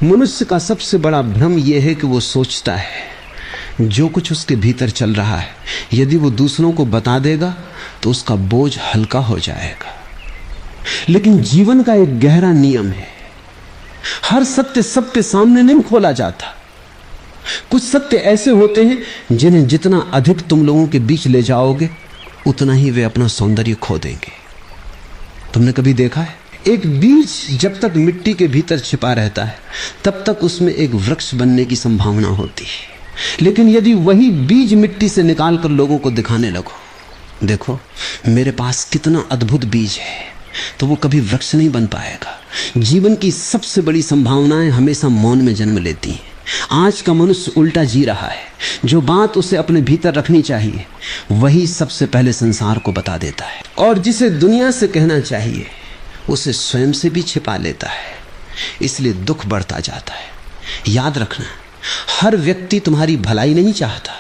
मनुष्य का सबसे बड़ा भ्रम यह है कि वो सोचता है जो कुछ उसके भीतर चल रहा है यदि वो दूसरों को बता देगा तो उसका बोझ हल्का हो जाएगा। लेकिन जीवन का एक गहरा नियम है, हर सत्य सबके सामने नहीं खोला जाता। कुछ सत्य ऐसे होते हैं जिन्हें जितना अधिक तुम लोगों के बीच ले जाओगे उतना ही वे अपना सौंदर्य खो देंगे। तुमने कभी देखा है, एक बीज जब तक मिट्टी के भीतर छिपा रहता है तब तक उसमें एक वृक्ष बनने की संभावना होती है, लेकिन यदि वही बीज मिट्टी से निकालकर लोगों को दिखाने लगो, देखो मेरे पास कितना अद्भुत बीज है, तो वो कभी वृक्ष नहीं बन पाएगा। जीवन की सबसे बड़ी संभावनाएं हमेशा मौन में जन्म लेती हैं। आज का मनुष्य उल्टा जी रहा है, जो बात उसे अपने भीतर रखनी चाहिए वही सबसे पहले संसार को बता देता है, और जिसे दुनिया से कहना चाहिए उसे स्वयं से भी छिपा लेता है। इसलिए दुख बढ़ता जाता है। याद रखना, हर व्यक्ति तुम्हारी भलाई नहीं चाहता।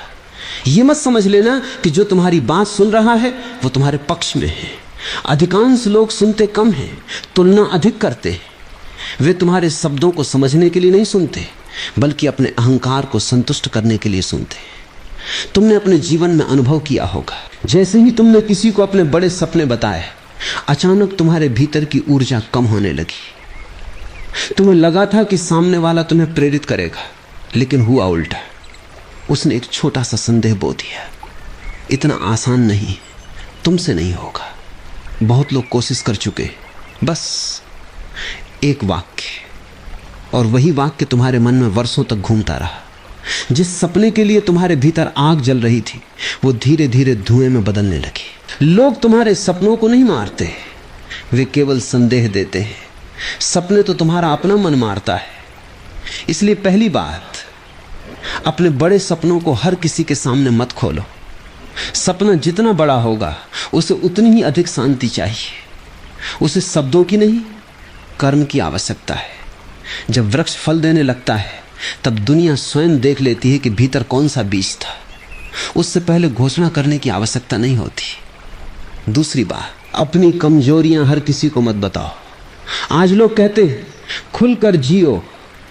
ये मत समझ लेना कि जो तुम्हारी बात सुन रहा है वो तुम्हारे पक्ष में है। अधिकांश लोग सुनते कम हैं, तुलना अधिक करते हैं। वे तुम्हारे शब्दों को समझने के लिए नहीं सुनते, बल्कि अपने अहंकार को संतुष्ट करने के लिए सुनते हैं। तुमने अपने जीवन में अनुभव किया होगा, जैसे ही तुमने किसी को अपने बड़े सपने बताए, अचानक तुम्हारे भीतर की ऊर्जा कम होने लगी। तुम्हें लगा था कि सामने वाला तुम्हें प्रेरित करेगा, लेकिन हुआ उल्टा। उसने एक छोटा सा संदेह बो दिया। इतना आसान नहीं, तुमसे नहीं होगा। बहुत लोग कोशिश कर चुके, बस एक वाक्य, और वही वाक्य तुम्हारे मन में वर्षों तक घूमता रहा। जिस सपने के लिए तुम्हारे भीतर आग जल रही थी वो धीरे धीरे धुएं में बदलने लगी। लोग तुम्हारे सपनों को नहीं मारते, वे केवल संदेह देते हैं। सपने तो तुम्हारा अपना मन मारता है। इसलिए पहली बात, अपने बड़े सपनों को हर किसी के सामने मत खोलो। सपना जितना बड़ा होगा उसे उतनी ही अधिक शांति चाहिए। उसे शब्दों की नहीं, कर्म की आवश्यकता है। जब वृक्ष फल देने लगता है तब दुनिया स्वयं देख लेती है कि भीतर कौन सा बीज था। उससे पहले घोषणा करने की आवश्यकता नहीं होती। दूसरी बात, अपनी कमजोरियां हर किसी को मत बताओ। आज लोग कहते हैं खुलकर जियो,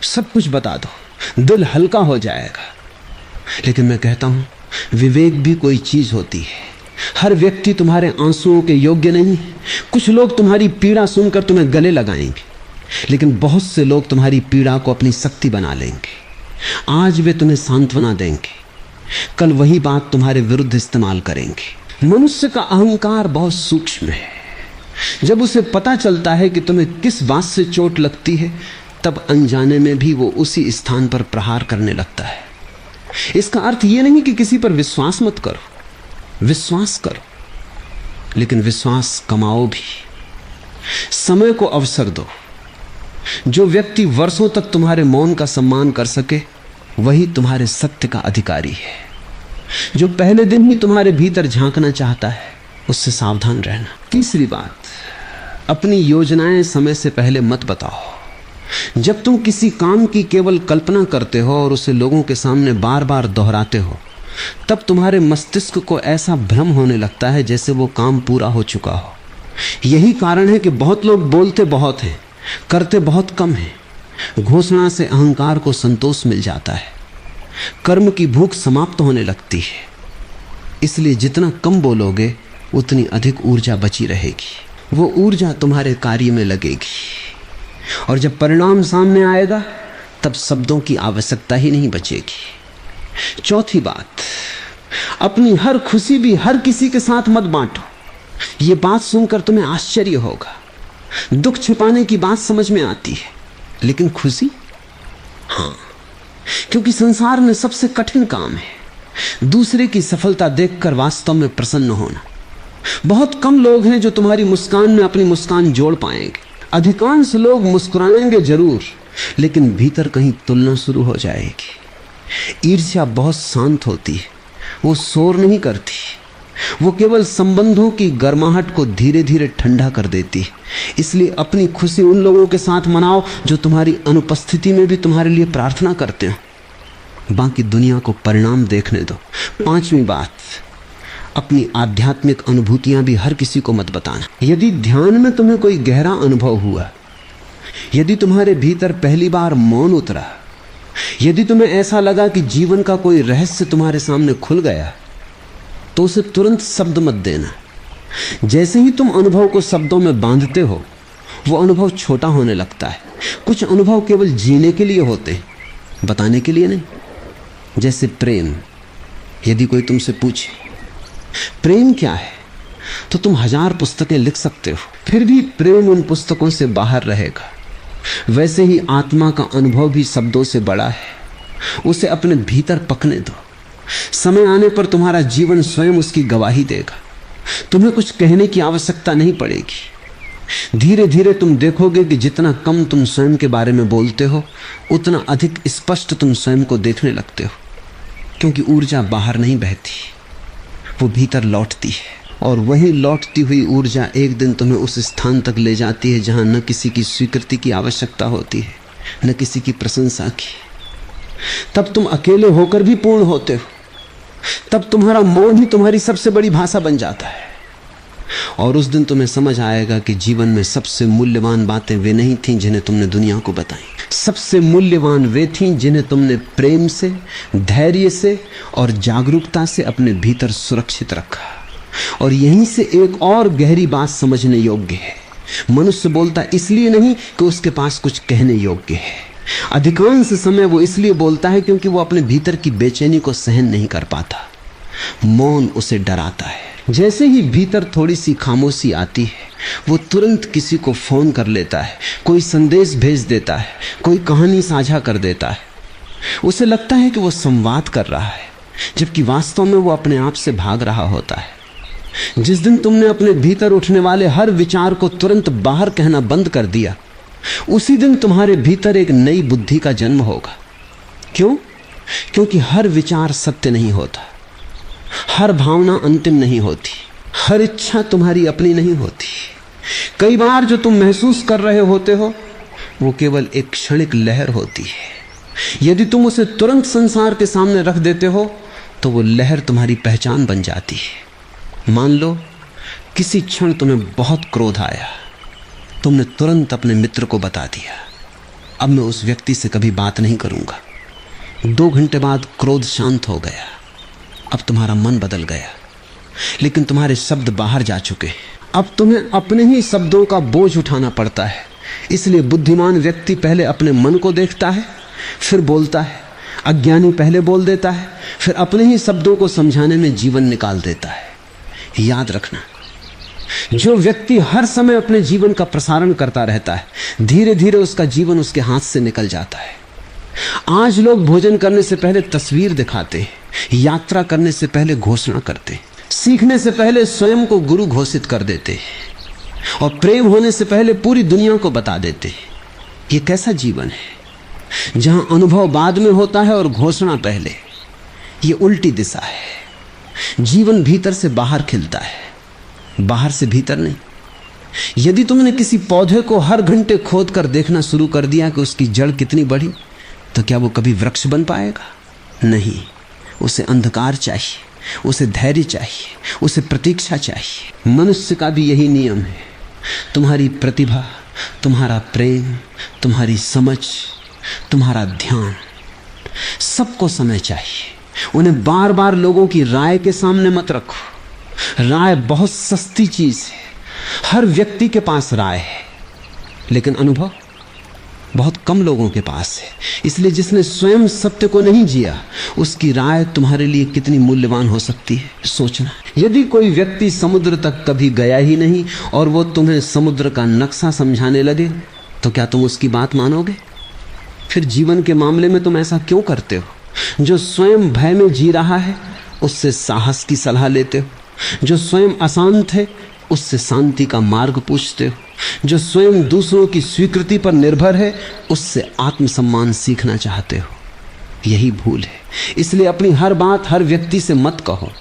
सब कुछ बता दो, दिल हल्का हो जाएगा। लेकिन मैं कहता हूं विवेक भी कोई चीज होती है। हर व्यक्ति तुम्हारे आंसुओं के योग्य नहीं। कुछ लोग तुम्हारी पीड़ा सुनकर तुम्हें गले लगाएंगे, लेकिन बहुत से लोग तुम्हारी पीड़ा को अपनी शक्ति बना लेंगे। आज वे तुम्हें सांत्वना देंगे, कल वही बात तुम्हारे विरुद्ध इस्तेमाल करेंगे। मनुष्य का अहंकार बहुत सूक्ष्म है। जब उसे पता चलता है कि तुम्हें किस बात से चोट लगती है, तब अनजाने में भी वो उसी स्थान पर प्रहार करने लगता है। इसका अर्थ ये नहीं कि किसी पर विश्वास मत करो, विश्वास करो, लेकिन विश्वास कमाओ भी। समय को अवसर दो। जो व्यक्ति वर्षों तक तुम्हारे मौन का सम्मान कर सके वही तुम्हारे सत्य का अधिकारी है। जो पहले दिन ही तुम्हारे भीतर झांकना चाहता है उससे सावधान रहना। तीसरी बात, अपनी योजनाएं समय से पहले मत बताओ। जब तुम किसी काम की केवल कल्पना करते हो और उसे लोगों के सामने बार बार दोहराते हो, तब तुम्हारे मस्तिष्क को ऐसा भ्रम होने लगता है जैसे वो काम पूरा हो चुका हो। यही कारण है कि बहुत लोग बोलते बहुत हैं, करते बहुत कम हैं। घोषणा से अहंकार को संतोष मिल जाता है, कर्म की भूख समाप्त होने लगती है। इसलिए जितना कम बोलोगे उतनी अधिक ऊर्जा बची रहेगी। वो ऊर्जा तुम्हारे कार्य में लगेगी, और जब परिणाम सामने आएगा तब शब्दों की आवश्यकता ही नहीं बचेगी। चौथी बात, अपनी हर खुशी भी हर किसी के साथ मत बांटो। ये बात सुनकर तुम्हें आश्चर्य होगा। दुख छिपाने की बात समझ में आती है, लेकिन खुशी, हाँ, क्योंकि संसार में सबसे कठिन काम है दूसरे की सफलता देखकर वास्तव में प्रसन्न होना। बहुत कम लोग हैं जो तुम्हारी मुस्कान में अपनी मुस्कान जोड़ पाएंगे। अधिकांश लोग मुस्कुराएंगे जरूर, लेकिन भीतर कहीं तुलना शुरू हो जाएगी। ईर्ष्या बहुत शांत होती है, वो शोर नहीं करती, वो केवल संबंधों की गर्माहट को धीरे धीरे ठंडा कर देती है। इसलिए अपनी खुशी उन लोगों के साथ मनाओ जो तुम्हारी अनुपस्थिति में भी तुम्हारे लिए प्रार्थना करते हो। बाकी दुनिया को परिणाम देखने दो। पांचवी बात, अपनी आध्यात्मिक अनुभूतियां भी हर किसी को मत बताना। यदि ध्यान में तुम्हें कोई गहरा अनुभव हुआ यदि तुम्हारे भीतर पहली बार मौन उतरा, यदि तुम्हें ऐसा लगा कि जीवन का कोई रहस्य तुम्हारे सामने खुल गया, तो उसे तुरंत शब्द मत देना। जैसे ही तुम अनुभव को शब्दों में बांधते हो, वो अनुभव छोटा होने लगता है। कुछ अनुभव केवल जीने के लिए होते हैं, बताने के लिए नहीं। जैसे प्रेम, यदि कोई तुमसे पूछे प्रेम क्या है, तो तुम 1000 पुस्तकें लिख सकते हो, फिर भी प्रेम उन पुस्तकों से बाहर रहेगा। वैसे ही आत्मा का अनुभव भी शब्दों से बड़ा है। उसे अपने भीतर पकने दो। समय आने पर तुम्हारा जीवन स्वयं उसकी गवाही देगा। तुम्हें कुछ कहने की आवश्यकता नहीं पड़ेगी। धीरे धीरे तुम देखोगे कि जितना कम तुम स्वयं के बारे में बोलते हो, उतना अधिक स्पष्ट तुम स्वयं को देखने लगते हो। क्योंकि ऊर्जा बाहर नहीं बहती, वो भीतर लौटती है। और वही लौटती हुई ऊर्जा एक दिन तुम्हें उस स्थान तक ले जाती है जहां न किसी की स्वीकृति की आवश्यकता होती है, न किसी की प्रशंसा की। तब तुम अकेले होकर भी पूर्ण होते हो। तब तुम्हारा मौन ही तुम्हारी सबसे बड़ी भाषा बन जाता है। और उस दिन तुम्हें समझ आएगा कि जीवन में सबसे मूल्यवान बातें वे नहीं थीं जिन्हें तुमने दुनिया को बताई। सबसे मूल्यवान वे थीं जिन्हें तुमने प्रेम से, धैर्य से और जागरूकता से अपने भीतर सुरक्षित रखा। और यहीं से एक और गहरी बात समझने योग्य है। मनुष्य बोलता इसलिए नहीं कि उसके पास कुछ कहने योग्य है। अधिकांश समय वो इसलिए बोलता है क्योंकि वो अपने भीतर की बेचैनी को सहन नहीं कर पाता। मौन उसे डराता है। जैसे ही भीतर थोड़ी सी खामोशी आती है, वो तुरंत किसी को फोन कर लेता है, कोई संदेश भेज देता है, कोई कहानी साझा कर देता है। उसे लगता है कि वो संवाद कर रहा है, जबकि वास्तव में वो अपने आप से भाग रहा होता है। जिस दिन तुमने अपने भीतर उठने वाले हर विचार को तुरंत बाहर कहना बंद कर दिया, उसी दिन तुम्हारे भीतर एक नई बुद्धि का जन्म होगा। क्यों? क्योंकि हर विचार सत्य नहीं होता, हर भावना अंतिम नहीं होती, हर इच्छा तुम्हारी अपनी नहीं होती। कई बार जो तुम महसूस कर रहे होते हो, वो केवल एक क्षणिक लहर होती है। यदि तुम उसे तुरंत संसार के सामने रख देते हो, तो वो लहर तुम्हारी पहचान बन जाती है। मान लो किसी क्षण तुम्हें बहुत क्रोध आया, तुमने तुरंत अपने मित्र को बता दिया, अब मैं उस व्यक्ति से कभी बात नहीं करूंगा। 2 घंटे बाद क्रोध शांत हो गया, अब तुम्हारा मन बदल गया, लेकिन तुम्हारे शब्द बाहर जा चुके। अब तुम्हें अपने ही शब्दों का बोझ उठाना पड़ता है। इसलिए बुद्धिमान व्यक्ति पहले अपने मन को देखता है, फिर बोलता है। अज्ञानी पहले बोल देता है, फिर अपने ही शब्दों को समझाने में जीवन निकाल देता है। याद रखना, जो व्यक्ति हर समय अपने जीवन का प्रसारण करता रहता है, धीरे धीरे उसका जीवन उसके हाथ से निकल जाता है। आज लोग भोजन करने से पहले तस्वीर दिखाते, यात्रा करने से पहले घोषणा करते, सीखने से पहले स्वयं को गुरु घोषित कर देते, और प्रेम होने से पहले पूरी दुनिया को बता देते। ये कैसा जीवन है जहां अनुभव बाद में होता है और घोषणा पहले? ये उल्टी दिशा है। जीवन भीतर से बाहर खिलता है, बाहर से भीतर नहीं। यदि तुमने किसी पौधे को हर घंटे खोद कर देखना शुरू कर दिया कि उसकी जड़ कितनी बड़ी, तो क्या वो कभी वृक्ष बन पाएगा? नहीं। उसे अंधकार चाहिए, उसे धैर्य चाहिए, उसे प्रतीक्षा चाहिए। मनुष्य का भी यही नियम है। तुम्हारी प्रतिभा, तुम्हारा प्रेम, तुम्हारी समझ, तुम्हारा ध्यान, सबको समय चाहिए। उन्हें बार बार लोगों की राय के सामने मत रखो। राय बहुत सस्ती चीज है। हर व्यक्ति के पास राय है, लेकिन अनुभव बहुत कम लोगों के पास है। इसलिए जिसने स्वयं सत्य को नहीं जिया, उसकी राय तुम्हारे लिए कितनी मूल्यवान हो सकती है, सोचना। यदि कोई व्यक्ति समुद्र तक कभी गया ही नहीं और वो तुम्हें समुद्र का नक्शा समझाने लगे, तो क्या तुम उसकी बात मानोगे? फिर जीवन के मामले में तुम ऐसा क्यों करते हो? जो स्वयं भय में जी रहा है, उससे साहस की सलाह लेते हो। जो स्वयं अशांत है, उससे शांति का मार्ग पूछते हो। जो स्वयं दूसरों की स्वीकृति पर निर्भर है, उससे आत्मसम्मान सीखना चाहते हो। यही भूल है। इसलिए अपनी हर बात हर व्यक्ति से मत कहो,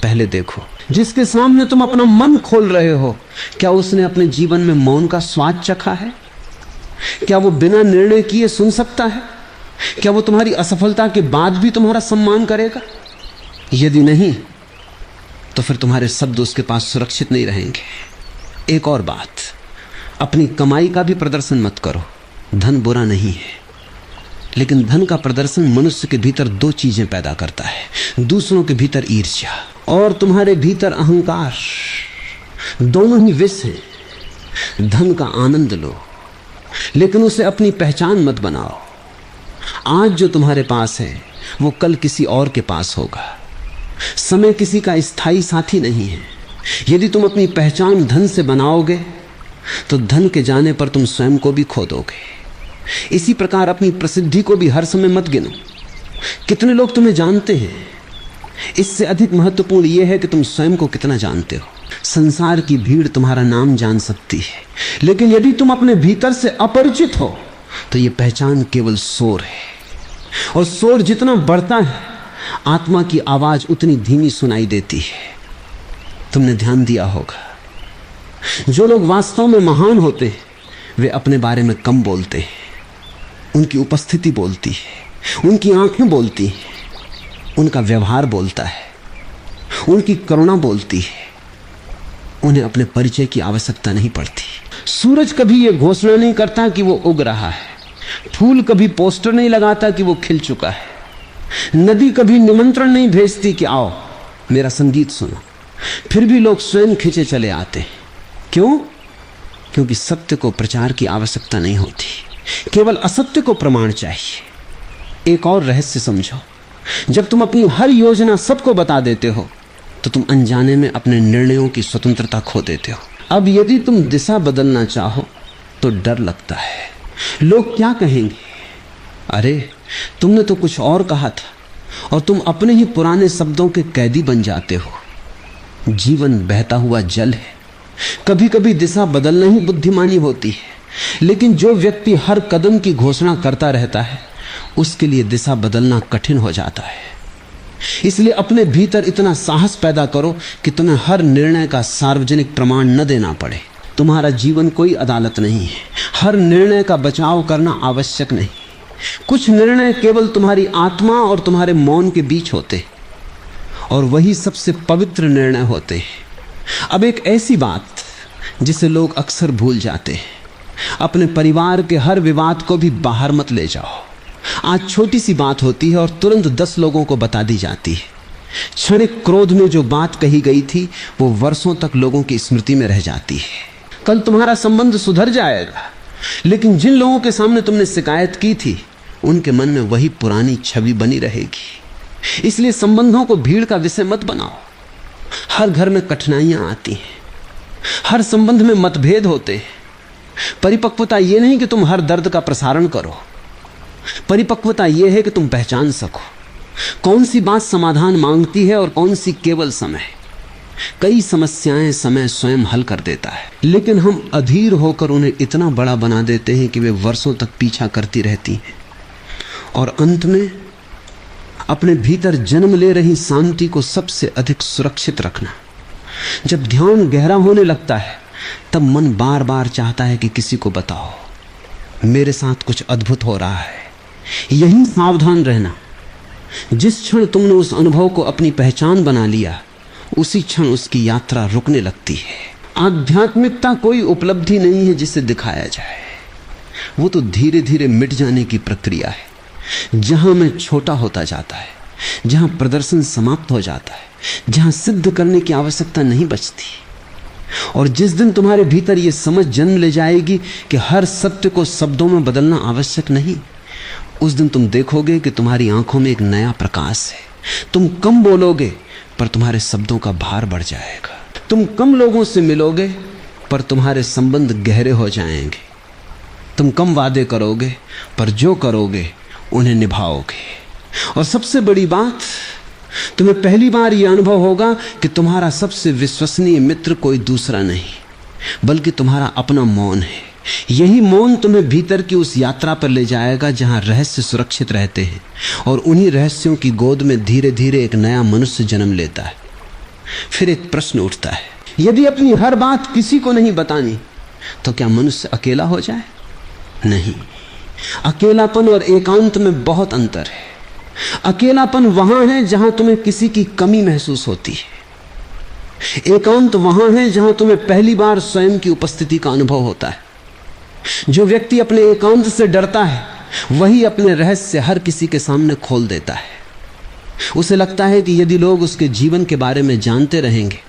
पहले देखो। जिसके सामने तुम अपना मन खोल रहे हो, क्या उसने अपने जीवन में मौन का स्वाद चखा है? क्या वो बिना निर्णय किए सुन सकता है? क्या वो तुम्हारी असफलता के बाद भी तुम्हारा सम्मान करेगा? यदि नहीं, तो फिर तुम्हारे शब्द उसके पास सुरक्षित नहीं रहेंगे। एक और बात, अपनी कमाई का भी प्रदर्शन मत करो। धन बुरा नहीं है, लेकिन धन का प्रदर्शन मनुष्य के भीतर दो चीजें पैदा करता है, दूसरों के भीतर ईर्ष्या और तुम्हारे भीतर अहंकार। दोनों ही विष हैं। धन का आनंद लो, लेकिन उसे अपनी पहचान मत बनाओ। आज जो तुम्हारे पास है वो कल किसी और के पास होगा। समय किसी का स्थायी साथी नहीं है। यदि तुम अपनी पहचान धन से बनाओगे तो धन के जाने पर तुम स्वयं को भी खो दोगे। इसी प्रकार अपनी प्रसिद्धि को भी हर समय मत गिनो। कितने लोग तुम्हें जानते हैं, इससे अधिक महत्वपूर्ण यह है कि तुम स्वयं को कितना जानते हो। संसार की भीड़ तुम्हारा नाम जान सकती है, लेकिन यदि तुम अपने भीतर से अपरिचित हो तो यह पहचान केवल शोर है, और शोर जितना बढ़ता है आत्मा की आवाज उतनी धीमी सुनाई देती है। तुमने ध्यान दिया होगा, जो लोग वास्तव में महान होते हैं वे अपने बारे में कम बोलते हैं। उनकी उपस्थिति बोलती है, उनकी आंखें बोलती हैं, उनका व्यवहार बोलता है, उनकी करुणा बोलती है। उन्हें अपने परिचय की आवश्यकता नहीं पड़ती। सूरज कभी यह घोषणा नहीं करता कि वो उग रहा है, फूल कभी पोस्टर नहीं लगाता कि वो खिल चुका है, नदी कभी निमंत्रण नहीं भेजती कि आओ मेरा संगीत सुनो। फिर भी लोग स्वयं खिंचे चले आते हैं। क्यों? क्योंकि सत्य को प्रचार की आवश्यकता नहीं होती, केवल असत्य को प्रमाण चाहिए। एक और रहस्य समझो, जब तुम अपनी हर योजना सबको बता देते हो तो तुम अनजाने में अपने निर्णयों की स्वतंत्रता खो देते हो। अब यदि तुम दिशा बदलना चाहो तो डर लगता है, लोग क्या कहेंगे। अरे तुमने तो कुछ और कहा था और तुम अपने ही पुराने शब्दों के कैदी बन जाते हो। जीवन बहता हुआ जल है, कभी कभी दिशा बदलना ही बुद्धिमानी होती है, लेकिन जो व्यक्ति हर कदम की घोषणा करता रहता है उसके लिए दिशा बदलना कठिन हो जाता है। इसलिए अपने भीतर इतना साहस पैदा करो कि तुम्हें हर निर्णय का सार्वजनिक प्रमाण न देना पड़े। तुम्हारा जीवन कोई अदालत नहीं है, हर निर्णय का बचाव करना आवश्यक नहीं। कुछ निर्णय केवल तुम्हारी आत्मा और तुम्हारे मौन के बीच होते और वही सबसे पवित्र निर्णय होते हैं। अब एक ऐसी बात जिसे लोग अक्सर भूल जाते हैं, अपने परिवार के हर विवाद को भी बाहर मत ले जाओ। आज छोटी सी बात होती है और तुरंत 10 लोगों को बता दी जाती है। क्षणिक क्रोध में जो बात कही गई थी वो वर्षों तक लोगों की स्मृति में रह जाती है। कल तुम्हारा संबंध सुधर जाएगा, लेकिन जिन लोगों के सामने तुमने शिकायत की थी उनके मन में वही पुरानी छवि बनी रहेगी। इसलिए संबंधों को भीड़ का विषय मत बनाओ। हर घर में कठिनाइयां आती हैं, हर संबंध में मतभेद होते हैं। परिपक्वता यह नहीं कि तुम हर दर्द का प्रसारण करो, परिपक्वता यह है कि तुम पहचान सको कौन सी बात समाधान मांगती है और कौन सी केवल समय। कई समस्याएं समय स्वयं हल कर देता है, लेकिन हम अधीर होकर उन्हें इतना बड़ा बना देते हैं कि वे वर्षों तक पीछा करती रहती हैं और अंत में अपने भीतर जन्म ले रही शांति को सबसे अधिक सुरक्षित रखना। जब ध्यान गहरा होने लगता है तब मन बार बार चाहता है कि किसी को बताओ मेरे साथ कुछ अद्भुत हो रहा है। यही सावधान रहना। जिस क्षण तुमने उस अनुभव को अपनी पहचान बना लिया उसी क्षण उसकी यात्रा रुकने लगती है। आध्यात्मिकता कोई उपलब्धि नहीं है जिसे दिखाया जाए, वो तो धीरे धीरे मिट जाने की प्रक्रिया है। जहां मैं छोटा होता जाता है, जहां प्रदर्शन समाप्त हो जाता है, जहां सिद्ध करने की आवश्यकता नहीं बचती। और जिस दिन तुम्हारे भीतर यह समझ जन्म ले जाएगी कि हर सत्य को शब्दों में बदलना आवश्यक नहीं, उस दिन तुम देखोगे कि तुम्हारी आंखों में एक नया प्रकाश है। तुम कम बोलोगे पर तुम्हारे शब्दों का भार बढ़ जाएगा। तुम कम लोगों से मिलोगे पर तुम्हारे संबंध गहरे हो जाएंगे। तुम कम वादे करोगे पर जो करोगे उन्हें निभाओगे। और सबसे बड़ी बात, तुम्हें पहली बार यह अनुभव होगा कि तुम्हारा सबसे विश्वसनीय मित्र कोई दूसरा नहीं बल्कि तुम्हारा अपना मौन है। यही मौन तुम्हें भीतर की उस यात्रा पर ले जाएगा जहां रहस्य सुरक्षित रहते हैं और उन्हीं रहस्यों की गोद में धीरे धीरे एक नया मनुष्य जन्म लेता है। फिर एक प्रश्न उठता है, यदि अपनी हर बात किसी को नहीं बतानी तो क्या मनुष्य अकेला हो जाए? नहीं, अकेलापन और एकांत में बहुत अंतर है। अकेलापन वहां है जहां तुम्हें किसी की कमी महसूस होती है। एकांत वहां है जहां तुम्हें पहली बार स्वयं की उपस्थिति का अनुभव होता है। जो व्यक्ति अपने एकांत से डरता है वही अपने रहस्य हर किसी के सामने खोल देता है। उसे लगता है कि यदि लोग उसके जीवन के बारे में जानते रहेंगे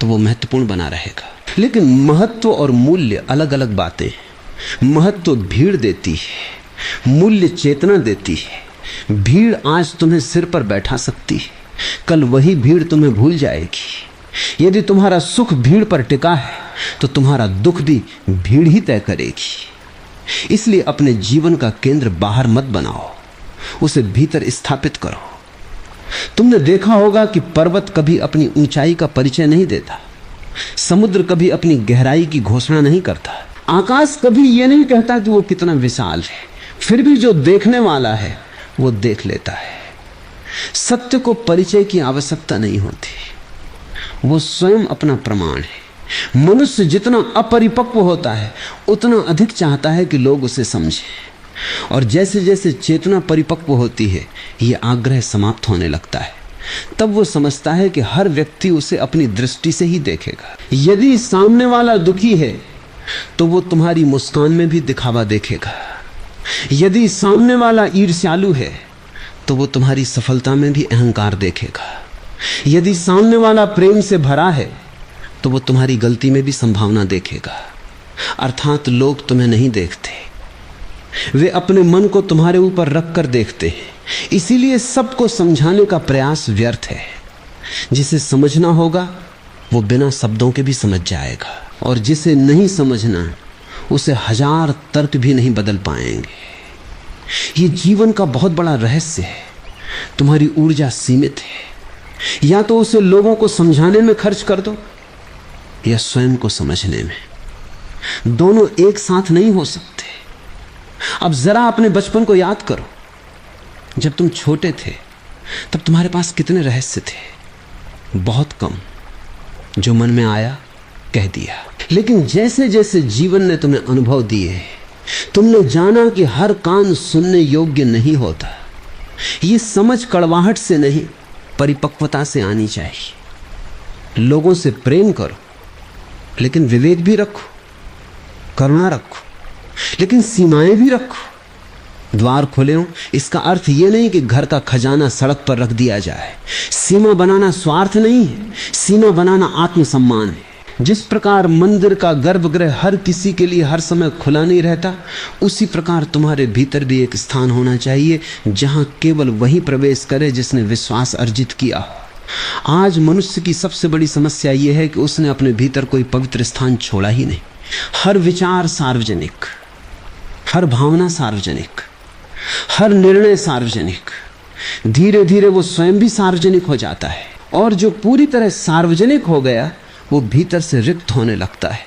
तो वो महत्वपूर्ण बना रहेगा। लेकिन महत्व और मूल्य अलग अलग बातें हैं। महत्व भीड़ देती है, मूल्य चेतना देती है। भीड़ आज तुम्हें सिर पर बैठा सकती है, कल वही भीड़ तुम्हें भूल जाएगी। यदि तुम्हारा सुख भीड़ पर टिका है तो तुम्हारा दुख भी भीड़ ही तय करेगी। इसलिए अपने जीवन का केंद्र बाहर मत बनाओ, उसे भीतर स्थापित करो। तुमने देखा होगा कि पर्वत कभी अपनी ऊंचाई का परिचय नहीं देता, समुद्र कभी अपनी गहराई की घोषणा नहीं करता, आकाश कभी यह नहीं कहता कि वो कितना विशाल है। फिर भी जो देखने वाला है वो देख लेता है। सत्य को परिचय की आवश्यकता नहीं होती, वो स्वयं अपना प्रमाण है। मनुष्य जितना अपरिपक्व होता है उतना अधिक चाहता है कि लोग उसे समझें, और जैसे जैसे चेतना परिपक्व होती है ये आग्रह समाप्त होने लगता है। तब वो समझता है कि हर व्यक्ति उसे अपनी दृष्टि से ही देखेगा। यदि सामने वाला दुखी है तो वो तुम्हारी मुस्कान में भी दिखावा देखेगा। यदि सामने वाला ईर्ष्यालु है तो वो तुम्हारी सफलता में भी अहंकार देखेगा। यदि सामने वाला प्रेम से भरा है तो वो तुम्हारी गलती में भी संभावना देखेगा। अर्थात लोग तुम्हें नहीं देखते, वे अपने मन को तुम्हारे ऊपर रख कर देखते हैं। इसीलिए सबको समझाने का प्रयास व्यर्थ है। जिसे समझना होगा वो बिना शब्दों के भी समझ जाएगा, और जिसे नहीं समझना उसे हजार तर्क भी नहीं बदल पाएंगे। ये जीवन का बहुत बड़ा रहस्य है। तुम्हारी ऊर्जा सीमित है, या तो उसे लोगों को समझाने में खर्च कर दो या स्वयं को समझने में। दोनों एक साथ नहीं हो सकते। अब जरा अपने बचपन को याद करो। जब तुम छोटे थे तब तुम्हारे पास कितने रहस्य थे? बहुत कम। जो मन में आया कह दिया। लेकिन जैसे जैसे जीवन ने तुम्हें अनुभव दिए, तुमने जाना कि हर कान सुनने योग्य नहीं होता। ये समझ कड़वाहट से नहीं, परिपक्वता से आनी चाहिए। लोगों से प्रेम करो, लेकिन विवेक भी रखो, करुणा रखो, लेकिन सीमाएं भी रखो। द्वार खोले हो इसका अर्थ यह नहीं कि घर का खजाना सड़क पर रख दिया जाए। सीमा बनाना स्वार्थ नहीं है, सीमा बनाना आत्मसम्मान है। जिस प्रकार मंदिर का गर्भगृह हर किसी के लिए हर समय खुला नहीं रहता, उसी प्रकार तुम्हारे भीतर भी एक स्थान होना चाहिए जहां केवल वही प्रवेश करे जिसने विश्वास अर्जित किया हो। आज मनुष्य की सबसे बड़ी समस्या यह है कि उसने अपने भीतर कोई पवित्र स्थान छोड़ा ही नहीं। हर विचार सार्वजनिक, हर भावना सार्वजनिक, हर निर्णय सार्वजनिक। धीरे धीरे वो स्वयं भी सार्वजनिक हो जाता है, और जो पूरी तरह सार्वजनिक हो गया वो भीतर से रिक्त होने लगता है।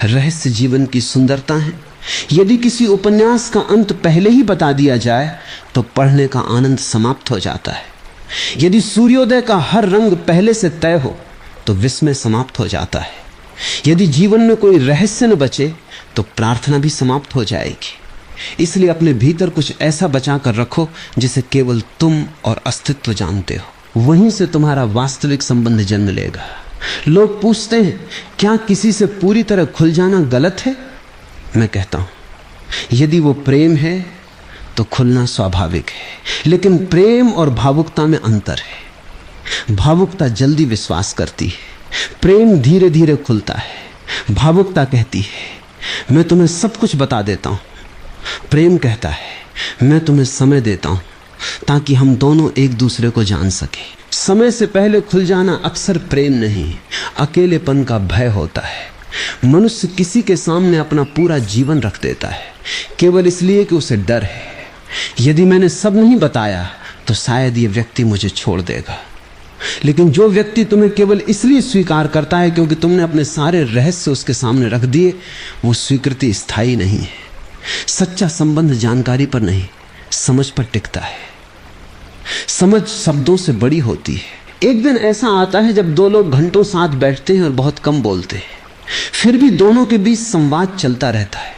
रहस्य जीवन की सुंदरता है। यदि किसी उपन्यास का अंत पहले ही बता दिया जाए तो पढ़ने का आनंद समाप्त हो जाता है। यदि सूर्योदय का हर रंग पहले से तय हो तो विस्मय समाप्त हो जाता है। यदि जीवन में कोई रहस्य न बचे तो प्रार्थना भी समाप्त हो जाएगी। इसलिए अपने भीतर कुछ ऐसा बचा कर रखो जिसे केवल तुम और अस्तित्व जानते हो। वहीं से तुम्हारा वास्तविक संबंध जन्म लेगा। लोग पूछते हैं क्या किसी से पूरी तरह खुल जाना गलत है? मैं कहता हूं यदि वो प्रेम है तो खुलना स्वाभाविक है, लेकिन प्रेम और भावुकता में अंतर है। भावुकता जल्दी विश्वास करती है, प्रेम धीरे धीरे खुलता है। भावुकता कहती है मैं तुम्हें सब कुछ बता देता हूं, प्रेम कहता है मैं तुम्हें समय देता हूं ताकि हम दोनों एक दूसरे को जान सकें। समय से पहले खुल जाना अक्सर प्रेम नहीं, अकेलेपन का भय होता है। मनुष्य किसी के सामने अपना पूरा जीवन रख देता है केवल इसलिए कि उसे डर है, यदि मैंने सब नहीं बताया तो शायद ये व्यक्ति मुझे छोड़ देगा। लेकिन जो व्यक्ति तुम्हें केवल इसलिए स्वीकार करता है क्योंकि तुमने अपने सारे रहस्य उसके सामने रख दिए, वो स्वीकृति स्थायी नहीं है। सच्चा संबंध जानकारी पर नहीं, समझ पर टिकता है। समझ शब्दों से बड़ी होती है। एक दिन ऐसा आता है जब दो लोग घंटों साथ बैठते हैं और बहुत कम बोलते हैं, फिर भी दोनों के बीच संवाद चलता रहता है।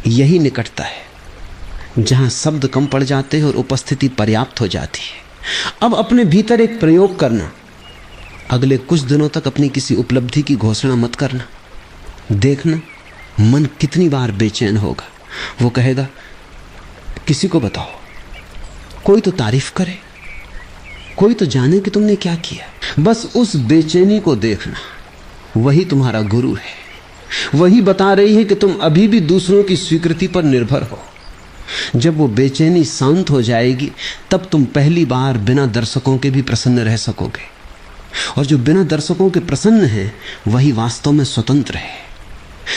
यही निकटता है जहां शब्द कम पड़ जाते हैं और उपस्थिति पर्याप्त हो जाती है। अब अपने भीतर एक प्रयोग करना। अगले कुछ दिनों तक अपनी किसी उपलब्धि की घोषणा मत करना। देखना मन कितनी बार बेचैन होगा। वो कहेगा किसी को बताओ, कोई तो तारीफ करे, कोई तो जाने कि तुमने क्या किया। बस उस बेचैनी को देखना, वही तुम्हारा गुरु है। वही बता रही है कि तुम अभी भी दूसरों की स्वीकृति पर निर्भर हो। जब वो बेचैनी शांत हो जाएगी, तब तुम पहली बार बिना दर्शकों के भी प्रसन्न रह सकोगे। और जो बिना दर्शकों के प्रसन्न है, वही वास्तव में स्वतंत्र है।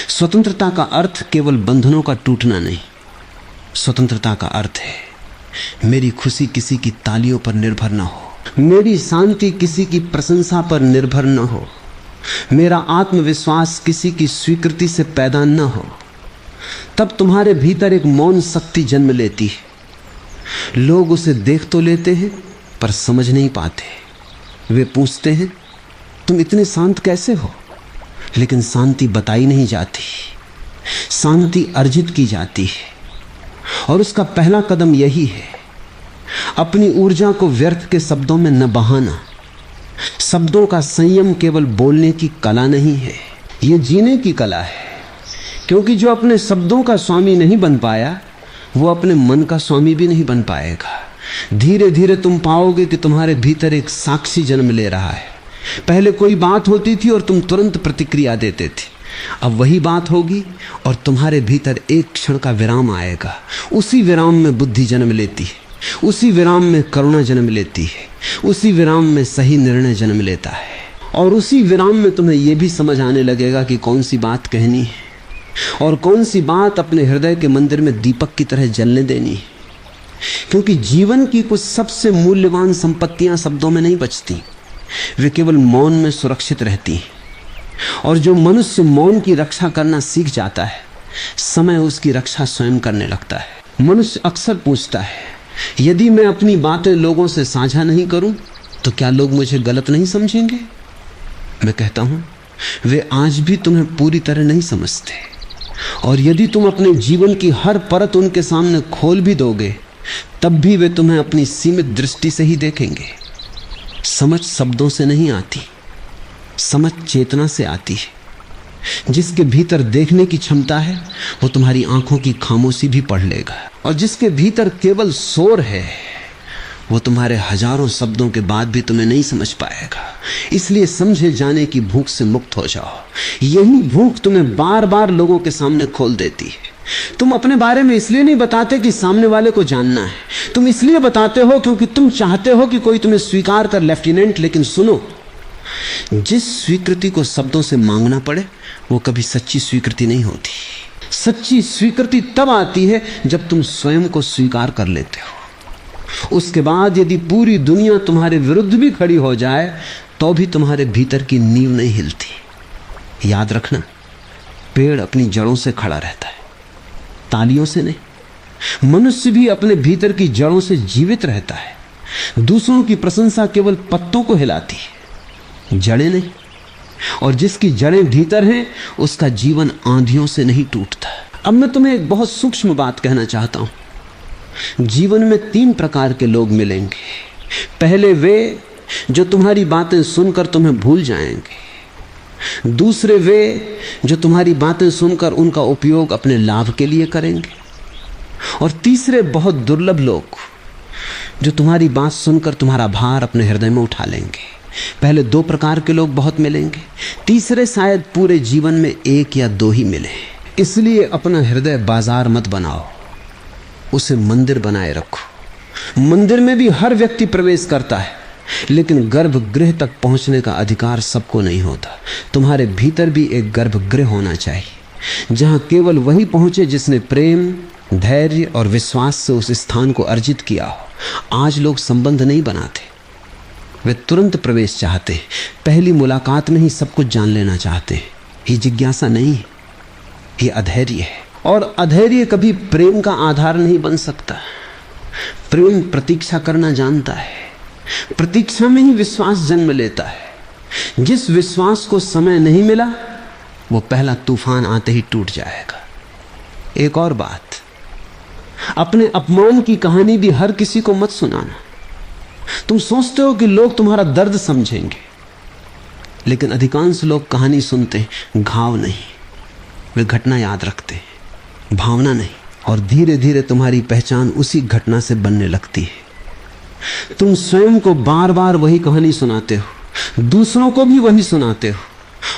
स्वतंत्रता का अर्थ केवल बंधनों का टूटना नहीं। स्वतंत्रता का अर्थ है मेरी खुशी किसी की तालियों पर निर्भर न हो, मेरी शांति किसी की प्रशंसा पर निर्भर न हो, मेरा आत्मविश्वास किसी की स्वीकृति से पैदा न हो। तब तुम्हारे भीतर एक मौन शक्ति जन्म लेती है। लोग उसे देख तो लेते हैं पर समझ नहीं पाते। वे पूछते हैं तुम इतने शांत कैसे हो, लेकिन शांति बताई नहीं जाती, शांति अर्जित की जाती है। और उसका पहला कदम यही है, अपनी ऊर्जा को व्यर्थ के शब्दों में न बहाना। शब्दों का संयम केवल बोलने की कला नहीं है, यह जीने की कला है। क्योंकि जो अपने शब्दों का स्वामी नहीं बन पाया, वो अपने मन का स्वामी भी नहीं बन पाएगा। धीरे धीरे तुम पाओगे कि तुम्हारे भीतर एक साक्षी जन्म ले रहा है। पहले कोई बात होती थी और तुम तुरंत प्रतिक्रिया देते थे, अब वही बात होगी और तुम्हारे भीतर एक क्षण का विराम आएगा। उसी विराम में बुद्धि जन्म लेती है, उसी विराम में करुणा जन्म लेती है, उसी विराम में सही निर्णय जन्म लेता है। और उसी विराम में तुम्हें यह भी समझ आने लगेगा कि कौन सी बात कहनी है और कौन सी बात अपने हृदय के मंदिर में दीपक की तरह जलने देनी है। क्योंकि जीवन की कुछ सबसे मूल्यवान संपत्तियां शब्दों में नहीं बचती, वे केवल मौन में सुरक्षित रहती हैं। और जो मनुष्य मौन की रक्षा करना सीख जाता है, समय उसकी रक्षा स्वयं करने लगता है। मनुष्य अक्सर पूछता है, यदि मैं अपनी बातें लोगों से साझा नहीं करूं तो क्या लोग मुझे गलत नहीं समझेंगे? मैं कहता हूं, वे आज भी तुम्हें पूरी तरह नहीं समझते। और यदि तुम अपने जीवन की हर परत उनके सामने खोल भी दोगे, तब भी वे तुम्हें अपनी सीमित दृष्टि से ही देखेंगे। समझ शब्दों से नहीं आती, समझ चेतना से आती है। जिसके भीतर देखने की क्षमता है, वो तुम्हारी आंखों की खामोशी भी पढ़ लेगा। और जिसके भीतर केवल शोर है, वो तुम्हारे हजारों शब्दों के बाद भी तुम्हें नहीं समझ पाएगा। इसलिए समझे जाने की भूख से मुक्त हो जाओ। यही भूख तुम्हें बार बार लोगों के सामने खोल देती है। तुम अपने बारे में इसलिए नहीं बताते कि सामने वाले को जानना है, तुम इसलिए बताते हो क्योंकि तुम चाहते हो कि कोई तुम्हें स्वीकार कर, लेफ्टिनेंट। लेकिन सुनो, जिस स्वीकृति को शब्दों से मांगना पड़े, वो कभी सच्ची स्वीकृति नहीं होती। सच्ची स्वीकृति तब आती है जब तुम स्वयं को स्वीकार कर लेते हो। उसके बाद यदि पूरी दुनिया तुम्हारे विरुद्ध भी खड़ी हो जाए, तो भी तुम्हारे भीतर की नींव नहीं हिलती। याद रखना, पेड़ अपनी जड़ों से खड़ा रहता है, तालियों से नहीं। मनुष्य भी अपने भीतर की जड़ों से जीवित रहता है। दूसरों की प्रशंसा केवल पत्तों को हिलाती है, जड़ें नहीं। और जिसकी जड़ें भीतर हैं, उसका जीवन आंधियों से नहीं टूटता। अब मैं तुम्हें एक बहुत सूक्ष्म बात कहना चाहता हूं। जीवन में 3 प्रकार के लोग मिलेंगे। पहले वे जो तुम्हारी बातें सुनकर तुम्हें भूल जाएंगे। दूसरे वे जो तुम्हारी बातें सुनकर उनका उपयोग अपने लाभ के लिए करेंगे। और तीसरे बहुत दुर्लभ लोग जो तुम्हारी बात सुनकर तुम्हारा भार अपने हृदय में उठा लेंगे। पहले 2 प्रकार के लोग बहुत मिलेंगे, तीसरे शायद पूरे जीवन में 1 या 2 ही मिले। इसलिए अपना हृदय बाजार मत बनाओ, उसे मंदिर बनाए रखो। मंदिर में भी हर व्यक्ति प्रवेश करता है, लेकिन गर्भगृह तक पहुंचने का अधिकार सबको नहीं होता। तुम्हारे भीतर भी एक गर्भगृह होना चाहिए, जहां केवल वही पहुंचे जिसने प्रेम, धैर्य और विश्वास से उस स्थान को अर्जित किया हो। आज लोग संबंध नहीं बनाते, वे तुरंत प्रवेश चाहते हैं। पहली मुलाकात में ही सब कुछ जान लेना चाहते हैं। ये जिज्ञासा नहीं है, ये अधैर्य है। और अधैर्य कभी प्रेम का आधार नहीं बन सकता। प्रेम प्रतीक्षा करना जानता है, प्रतीक्षा में ही विश्वास जन्म लेता है। जिस विश्वास को समय नहीं मिला, वो पहला तूफान आते ही टूट जाएगा। एक और बात, अपने अपमान की कहानी भी हर किसी को मत सुनाना। तुम सोचते हो कि लोग तुम्हारा दर्द समझेंगे, लेकिन अधिकांश लोग कहानी सुनते हैं, घाव नहीं। वे घटना याद रखते हैं, भावना नहीं। और धीरे धीरे तुम्हारी पहचान उसी घटना से बनने लगती है। तुम स्वयं को बार बार वही कहानी सुनाते हो, दूसरों को भी वही सुनाते हो,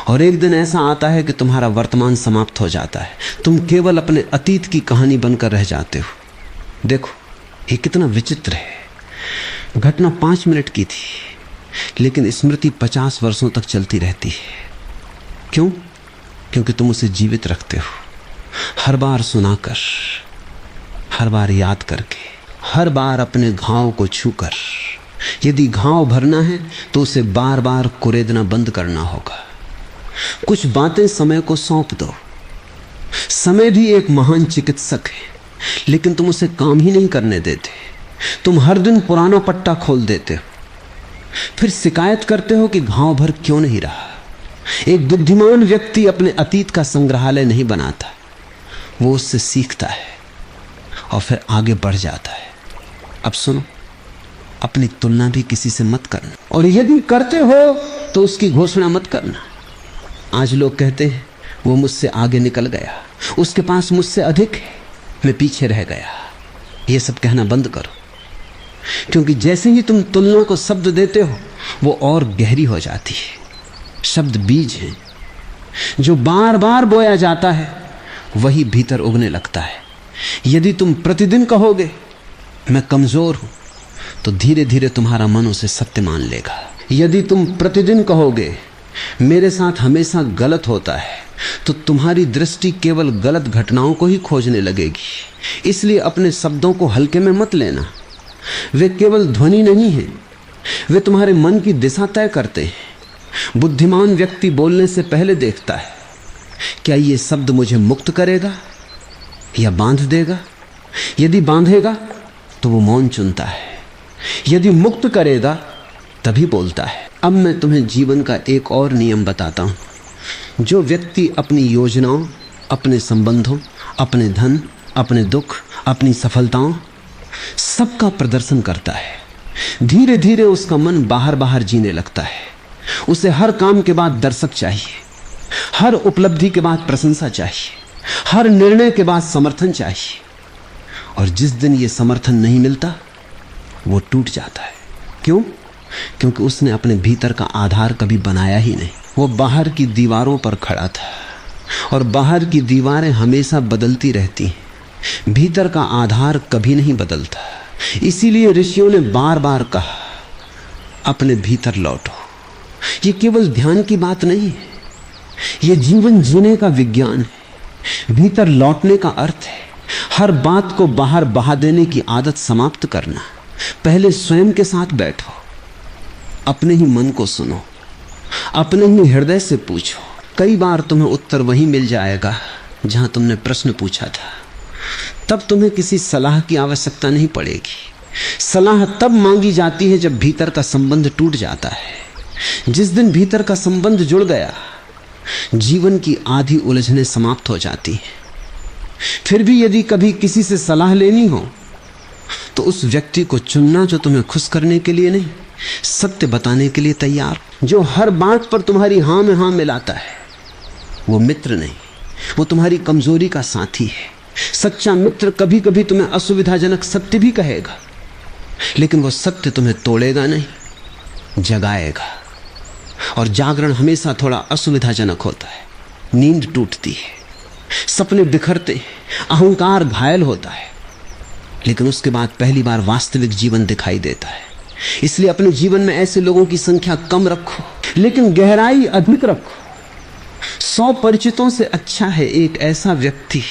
और एक दिन ऐसा आता है कि तुम्हारा वर्तमान समाप्त हो जाता है। तुम केवल अपने अतीत की कहानी बनकर रह जाते हो। देखो ये कितना विचित्र है। घटना 5 मिनट की थी, लेकिन स्मृति 50 वर्षों तक चलती रहती है। क्यों? क्योंकि तुम उसे जीवित रखते हो, हर बार सुनाकर, हर बार याद करके, हर बार अपने घाव को छूकर। यदि घाव भरना है तो उसे बार बार कुरेदना बंद करना होगा। कुछ बातें समय को सौंप दो। समय भी एक महान चिकित्सक है, लेकिन तुम उसे काम ही नहीं करने देते। तुम हर दिन पुराना पट्टा खोल देते हो, फिर शिकायत करते हो कि घाव भर क्यों नहीं रहा। एक बुद्धिमान व्यक्ति अपने अतीत का संग्रहालय नहीं बनाता, वो उससे सीखता है और फिर आगे बढ़ जाता है। अब सुनो, अपनी तुलना भी किसी से मत करना, और यदि करते हो तो उसकी घोषणा मत करना। आज लोग कहते हैं वो मुझसे आगे निकल गया, उसके पास मुझसे अधिक है, मैं पीछे रह गया। ये सब कहना बंद करो, क्योंकि जैसे ही तुम तुलना को शब्द देते हो वो और गहरी हो जाती है। शब्द बीज है, जो बार बार बोया जाता है वही भीतर उगने लगता है। यदि तुम प्रतिदिन कहोगे मैं कमजोर हूं, तो धीरे धीरे तुम्हारा मन उसे सत्य मान लेगा। यदि तुम प्रतिदिन कहोगे मेरे साथ हमेशा गलत होता है, तो तुम्हारी दृष्टि केवल गलत घटनाओं को ही खोजने लगेगी। इसलिए अपने शब्दों को हल्के में मत लेना। वे केवल ध्वनि नहीं है, वे तुम्हारे मन की दिशा तय करते हैं। बुद्धिमान व्यक्ति बोलने से पहले देखता है, क्या ये शब्द मुझे मुक्त करेगा या बांध देगा। यदि बांधेगा तो वो मौन चुनता है, यदि मुक्त करेगा तभी बोलता है। अब मैं तुम्हें जीवन का एक और नियम बताता हूं। जो व्यक्ति अपनी योजनाओं, अपने संबंधों, अपने धन, अपने दुख, अपनी सफलताओं सबका प्रदर्शन करता है, धीरे धीरे उसका मन बाहर बाहर जीने लगता है। उसे हर काम के बाद दर्शक चाहिए, हर उपलब्धि के बाद प्रशंसा चाहिए, हर निर्णय के बाद समर्थन चाहिए। और जिस दिन ये समर्थन नहीं मिलता वो टूट जाता है। क्यों? क्योंकि उसने अपने भीतर का आधार कभी बनाया ही नहीं। वो बाहर की दीवारों पर खड़ा था, और बाहर की दीवारें हमेशा बदलती रहती हैं, भीतर का आधार कभी नहीं बदलता। इसीलिए ऋषियों ने बार बार कहा अपने भीतर लौटो। ये केवल ध्यान की बात नहीं है, ये जीवन जीने का विज्ञान है। भीतर लौटने का अर्थ है हर बात को बाहर बहा देने की आदत समाप्त करना। पहले स्वयं के साथ बैठो, अपने ही मन को सुनो, अपने ही हृदय से पूछो। कई बार तुम्हें उत्तर वहीं मिल जाएगा जहां तुमने प्रश्न पूछा था। तब तुम्हें किसी सलाह की आवश्यकता नहीं पड़ेगी। सलाह तब मांगी जाती है जब भीतर का संबंध टूट जाता है। जिस दिन भीतर का संबंध जुड़ गया, जीवन की आधी उलझनें समाप्त हो जाती हैं। फिर भी यदि कभी किसी से सलाह लेनी हो तो उस व्यक्ति को चुनना जो तुम्हें खुश करने के लिए नहीं, सत्य बताने के लिए तैयार, जो हर बात पर तुम्हारी हां में हां मिलाता है। वो मित्र नहीं, वो तुम्हारी कमजोरी का साथी है। सच्चा मित्र कभी कभी तुम्हें असुविधाजनक सत्य भी कहेगा, लेकिन वो सत्य तुम्हें तोड़ेगा नहीं, जगाएगा। और जागरण हमेशा थोड़ा असुविधाजनक होता है। नींद टूटती है, सपने बिखरते हैं, अहंकार घायल होता है, लेकिन उसके बाद पहली बार वास्तविक जीवन दिखाई देता है। इसलिए अपने जीवन में ऐसे लोगों की संख्या कम रखो, लेकिन गहराई अधिक रखो। 100 परिचितों से अच्छा है एक ऐसा व्यक्ति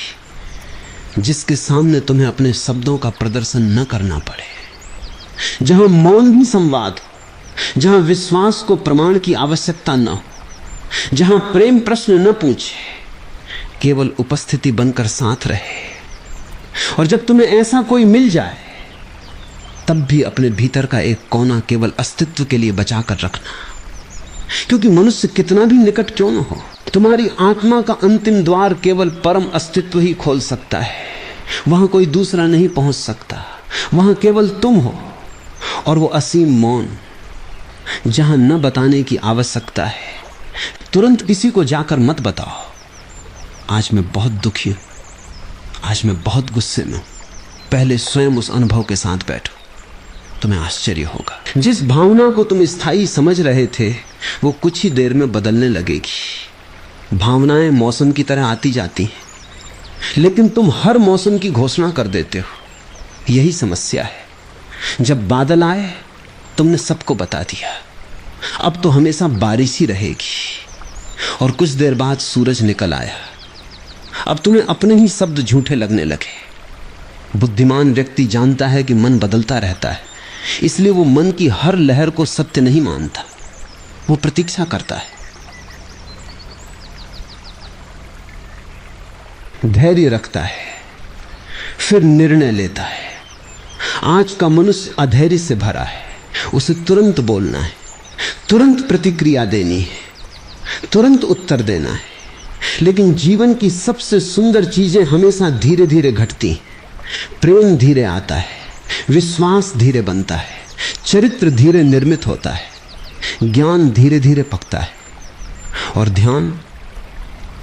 जिसके सामने तुम्हें अपने शब्दों का प्रदर्शन न करना पड़े, जहां मौन भी संवाद हो, जहां विश्वास को प्रमाण की आवश्यकता न हो, जहां प्रेम प्रश्न न पूछे, केवल उपस्थिति बनकर साथ रहे। और जब तुम्हें ऐसा कोई मिल जाए तब भी अपने भीतर का एक कोना केवल अस्तित्व के लिए बचा कर रखना, क्योंकि मनुष्य कितना भी निकट क्यों न हो, तुम्हारी आत्मा का अंतिम द्वार केवल परम अस्तित्व ही खोल सकता है। वहां कोई दूसरा नहीं पहुंच सकता, वहां केवल तुम हो। और वो असीम मौन जहां न बताने की आवश्यकता है, तुरंत किसी को जाकर मत बताओ, आज मैं बहुत दुखी हूं, आज मैं बहुत गुस्से में हूं। पहले स्वयं उस अनुभव के साथ बैठो, तुम्हें आश्चर्य होगा। जिस भावना को तुम स्थायी समझ रहे थे वो कुछ ही देर में बदलने लगेगी। भावनाएं मौसम की तरह आती जाती हैं, लेकिन तुम हर मौसम की घोषणा कर देते हो। यही समस्या है। जब बादल आए तुमने सबको बता दिया, अब तो हमेशा बारिश ही रहेगी, और कुछ देर बाद सूरज निकल आया। अब तुम्हें अपने ही शब्द झूठे लगने लगे। बुद्धिमान व्यक्ति जानता है कि मन बदलता रहता है, इसलिए वो मन की हर लहर को सत्य नहीं मानता, वो प्रतीक्षा करता है, धैर्य रखता है, फिर निर्णय लेता है। आज का मनुष्य अधैर्य से भरा है। उसे तुरंत बोलना है, तुरंत प्रतिक्रिया देनी है, तुरंत उत्तर देना है। लेकिन जीवन की सबसे सुंदर चीजें हमेशा धीरे धीरे घटती। प्रेम धीरे आता है, विश्वास धीरे बनता है, चरित्र धीरे निर्मित होता है, ज्ञान धीरे धीरे पकता है, और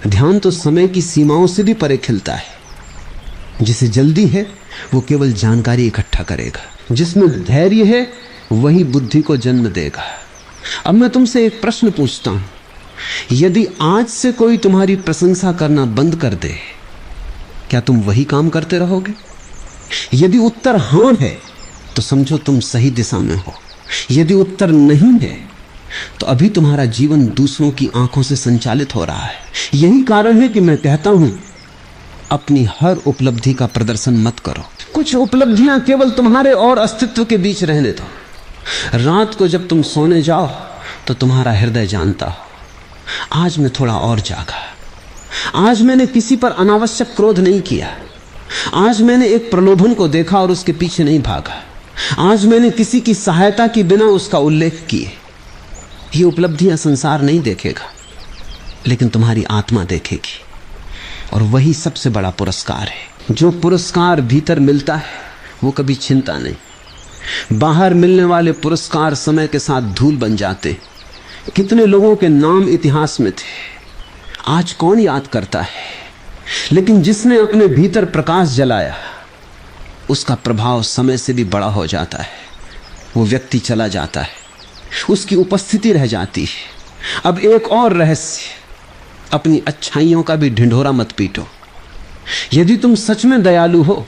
ध्यान तो समय की सीमाओं से भी परे खिलता है। जिसे जल्दी है वो केवल जानकारी इकट्ठा करेगा, जिसमें धैर्य है वही बुद्धि को जन्म देगा। अब मैं तुमसे एक प्रश्न पूछता हूं, यदि आज से कोई तुम्हारी प्रशंसा करना बंद कर दे, क्या तुम वही काम करते रहोगे? यदि उत्तर हां है तो समझो तुम सही दिशा में हो। यदि उत्तर नहीं है तो अभी तुम्हारा जीवन दूसरों की आंखों से संचालित हो रहा है। यही कारण है कि मैं कहता हूं, अपनी हर उपलब्धि का प्रदर्शन मत करो। कुछ उपलब्धियां केवल तुम्हारे और अस्तित्व के बीच रहने दो। रात को जब तुम सोने जाओ तो तुम्हारा हृदय जानता हो, आज मैं थोड़ा और जागा, आज मैंने किसी पर अनावश्यक क्रोध नहीं किया, आज मैंने एक प्रलोभन को देखा और उसके पीछे नहीं भागा, आज मैंने किसी की सहायता की बिना उसका उल्लेख किए। ये उपलब्धियां संसार नहीं देखेगा, लेकिन तुम्हारी आत्मा देखेगी, और वही सबसे बड़ा पुरस्कार है। जो पुरस्कार भीतर मिलता है वो कभी छिनता नहीं। बाहर मिलने वाले पुरस्कार समय के साथ धूल बन जाते। कितने लोगों के नाम इतिहास में थे, आज कौन याद करता है? लेकिन जिसने अपने भीतर प्रकाश जलाया उसका प्रभाव समय से भी बड़ा हो जाता है। वो व्यक्ति चला जाता है, उसकी उपस्थिति रह जाती है। अब एक और रहस्य, अपनी अच्छाइयों का भी ढिंढोरा मत पीटो। यदि तुम सच में दयालु हो